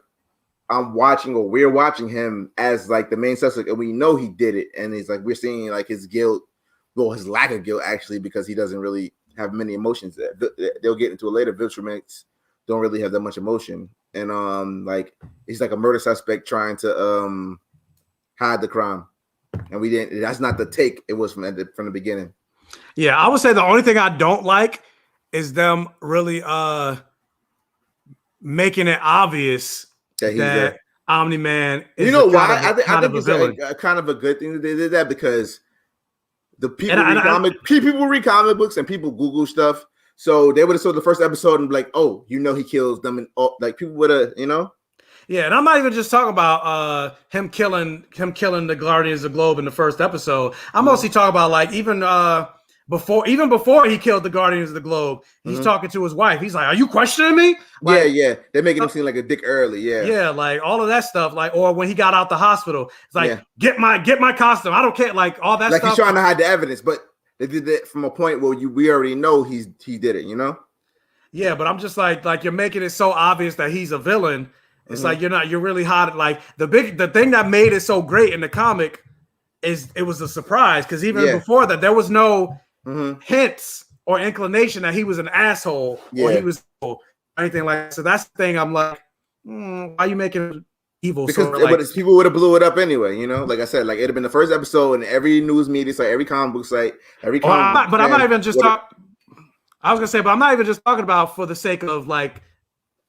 we're watching him as like the main suspect, and we know he did it. And it's like we're seeing like his guilt, well, his lack of guilt actually, because he doesn't really have many emotions. They'll get into it later. Viltrumites don't really have that much emotion. And like he's like a murder suspect trying to hide the crime, and we didn't. That's not the take. It was from the beginning. Yeah, I would say the only thing I don't like is them really making it obvious that Omni-Man is, you know, why? I think it's kind of a good thing that they did that, because the people read comic books and people Google stuff. So they would have saw the first episode and be like, "Oh, you know, he kills them," and like people would have, you know. Yeah, and I'm not even just talking about him killing the Guardians of the Globe in the first episode. I'm mostly talking about like even before he killed the Guardians of the Globe, he's talking to his wife. He's like, "Are you questioning me?" Like, yeah, they're making him seem like a dick early. Yeah, like all of that stuff. Like, or when he got out the hospital, it's like, get my costume. I don't care. Like all that like stuff. He's trying to hide the evidence, but they did that from a point where we already know he did it, you know? Yeah, but I'm just like you're making it so obvious that he's a villain. It's like you're really hot. Like the thing that made it so great in the comic is it was a surprise, because even before that there was no hints or inclination that he was an asshole or he was anything like that. So that's the thing. I'm like, why are you making it evil? Because people would have blew it up anyway, you know. Like I said, like it'd have been the first episode in every news media site, every comic book site, every. I'm not even just talking. I was gonna say, but I'm not even just talking about for the sake of like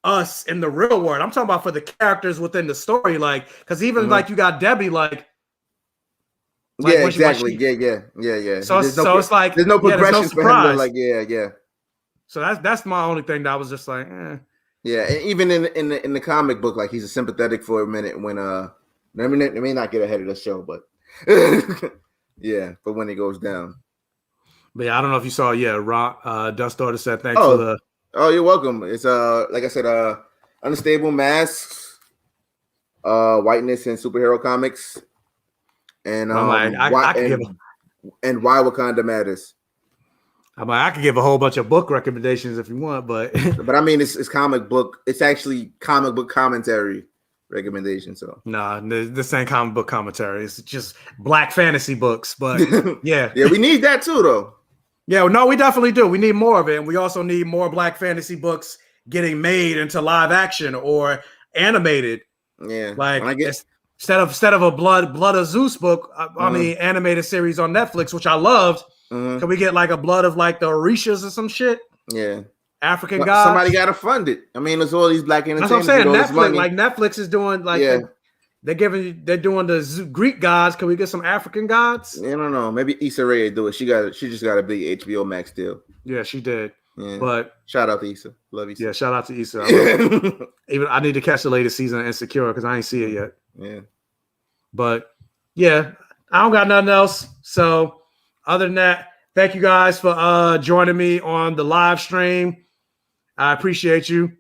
us in the real world. I'm talking about for the characters within the story, like because even like you got Debbie, like yeah, exactly, yeah. So it's like there's no progression no for him. Like yeah. So that's my only thing that I was just like, Yeah, and even in the comic book, like he's sympathetic for a minute when let me not get ahead of the show, but yeah, but when it goes down. But yeah, I don't know if you saw. Yeah, Dust Daughter said thanks for the. Oh, you're welcome. It's like I said, Unstable Masks, Whiteness and Superhero Comics, and I'm like, why Wakanda Matters. I'm like, I could give a whole bunch of book recommendations if you want, but I mean, it's comic book. It's actually comic book commentary recommendation. So this ain't comic book commentary. It's just black fantasy books. But yeah, we need that too, though. Yeah, no, we definitely do. We need more of it. And we also need more Black fantasy books getting made into live action or animated. Yeah. Like instead of a Blood of Zeus book, I mean animated series on Netflix, which I loved. Can we get like a Blood of like the Orishas or some shit? Yeah. African gods. Somebody gotta fund it. I mean, it's all these Black entertainers. That's what I'm saying. Netflix is doing like they're doing the Greek gods. Can we get some African gods? I don't know. Maybe Issa Rae do it. She just got a big HBO Max deal. Yeah, she did. Yeah. But shout out to Issa. Love Issa. Yeah, shout out to Issa. Even I need to catch the latest season of Insecure because I ain't see it yet. Yeah. But yeah, I don't got nothing else. So other than that, thank you guys for joining me on the live stream. I appreciate you.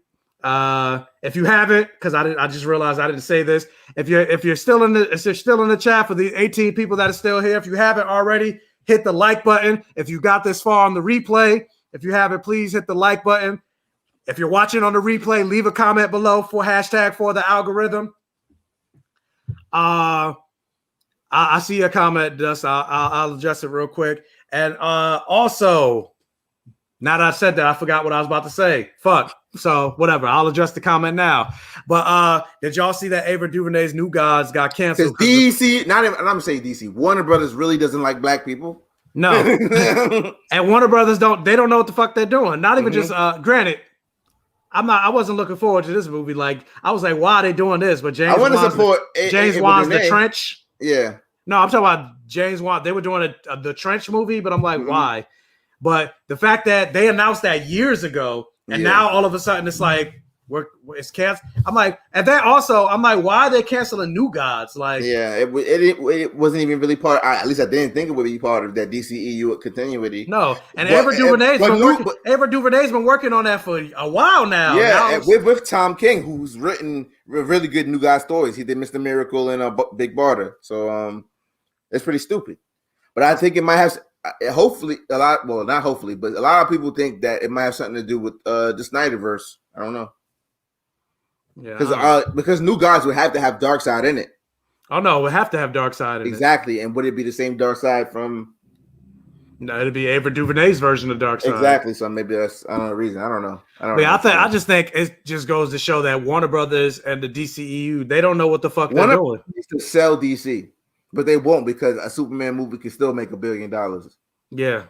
If you haven't, because I just realized I didn't say this. If you're still in the chat for the 18 people that are still here, if you haven't already, hit the like button. If you got this far on the replay, if you haven't, please hit the like button. If you're watching on the replay, leave a comment below for hashtag for the algorithm. I see a comment, Dust. I'll adjust it real quick. And also, now that I said that, I forgot what I was about to say. Fuck. So whatever. I'll adjust the comment now. But did y'all see that Ava DuVernay's New Gods got canceled? DC, I'm gonna say DC. Warner Brothers really doesn't like Black people. No. And Warner Brothers don't know what the fuck they're doing. Not even just granted. I wasn't looking forward to this movie. Like, I was like, why are they doing this? But James Wan's The Trench. Yeah. No, I'm talking about James Wan. They were doing the Trench movie, but I'm like, why? But the fact that they announced that years ago, and now all of a sudden it's like it's canceled. I'm like, and then also I'm like, why are they canceling New Gods? Like, yeah, it wasn't even really part. At least I didn't think it would be part of that DCEU continuity. No, and Ava DuVernay's been working on that for a while now. Yeah, with Tom King, who's written really good New God stories. He did Mr. Miracle and Big Barter. So it's pretty stupid. But I think it might have. Hopefully, not hopefully, but a lot of people think that it might have something to do with the Snyderverse. I don't know. Yeah, because New Gods would have to have Darkseid in it. Oh no, it would have to have Darkseid in it. Exactly, and would it be the same Darkseid from? No, it'd be Ava DuVernay's version of Darkseid. Exactly. So maybe that's the reason. I don't know. I just think it just goes to show that Warner Brothers and the DCEU, they don't know what the fuck they're doing. Needs to sell DC. But they won't, because a Superman movie can still make $1 billion. Yeah.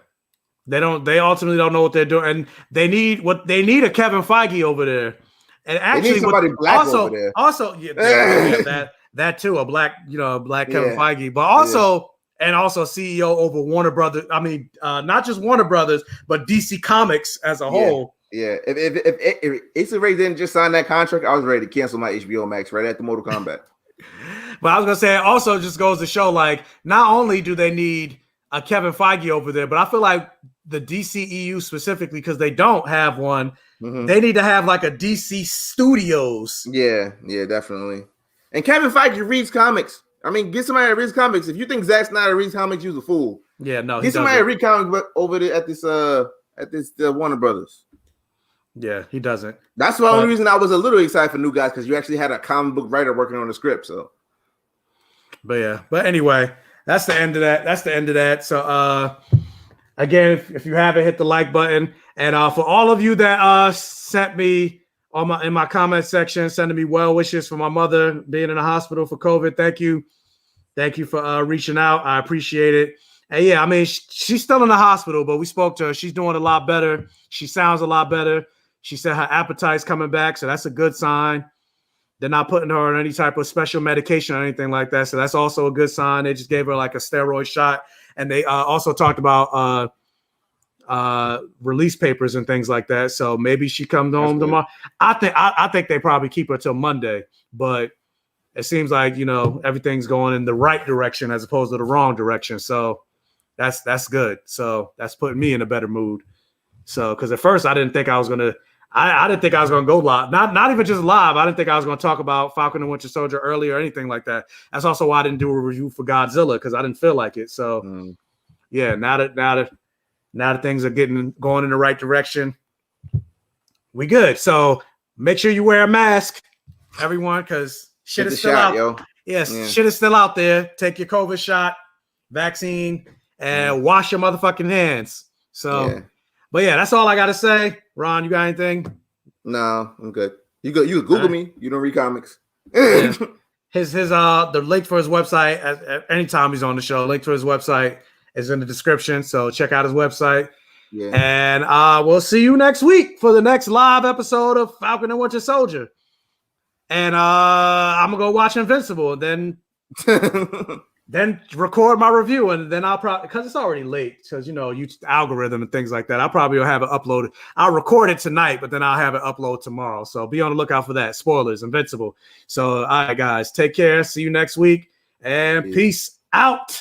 They ultimately don't know what they're doing. And they need a Kevin Feige over there. And actually, they need somebody black over there. Also, that too, a black Kevin Feige, but also CEO over Warner Brothers. I mean, not just Warner Brothers, but DC Comics as a whole. Yeah. If Issa Rae didn't just sign that contract, I was ready to cancel my HBO Max right after Mortal Kombat. But I was gonna say, it also just goes to show, like, not only do they need a Kevin Feige over there, but I feel like the DCEU specifically, because they don't have one, they need to have like a DC Studios. Yeah, definitely. And Kevin Feige reads comics. I mean, get somebody that reads comics. If you think Zack Snyder reads comics, you're a fool. Yeah, no. Get somebody that read comics over there at this Warner Brothers. Yeah, he doesn't. That's the only reason I was a little excited for New Guys, because you actually had a comic book writer working on the script. So. But anyway, that's the end of that. So again, if you haven't, hit the like button. And for all of you that sent me in my comment section, sending me well wishes for my mother being in the hospital for COVID, thank you for reaching out. I appreciate it. And yeah, I mean, she's still in the hospital, but we spoke to her. She's doing a lot better. She sounds a lot better. She said her appetite's coming back, so that's a good sign. They're not putting her on any type of special medication or anything like that. So that's also a good sign. They just gave her like a steroid shot. And they also talked about release papers and things like that. So maybe she comes home tomorrow. I think they probably keep her till Monday. But it seems like, everything's going in the right direction as opposed to the wrong direction. So that's good. So that's putting me in a better mood. So because at first I didn't think I was going to go live. Not even just live. I didn't think I was going to talk about Falcon and Winter Soldier early or anything like that. That's also why I didn't do a review for Godzilla, because I didn't feel like it. So yeah, now that things are going in the right direction, we good. So make sure you wear a mask, everyone, because shit is still out. Yo. Yes, shit is still out there. Take your COVID shot, vaccine, and wash your motherfucking hands. So, but yeah, that's all I got to say. Ron, you got anything? No, I'm good. You Google me. You don't read comics. Yeah. The link for his website at anytime he's on the show. Link to his website is in the description. So check out his website. Yeah. And we'll see you next week for the next live episode of Falcon and Winter Soldier. And I'm gonna go watch Invincible and then record my review, and then I'll probably, because it's already late, because YouTube algorithm and things like that. I'll probably have it uploaded. I'll record it tonight, but then I'll have it upload tomorrow. So be on the lookout for that. Spoilers, Invincible. So all right, guys, take care. See you next week, and peace out.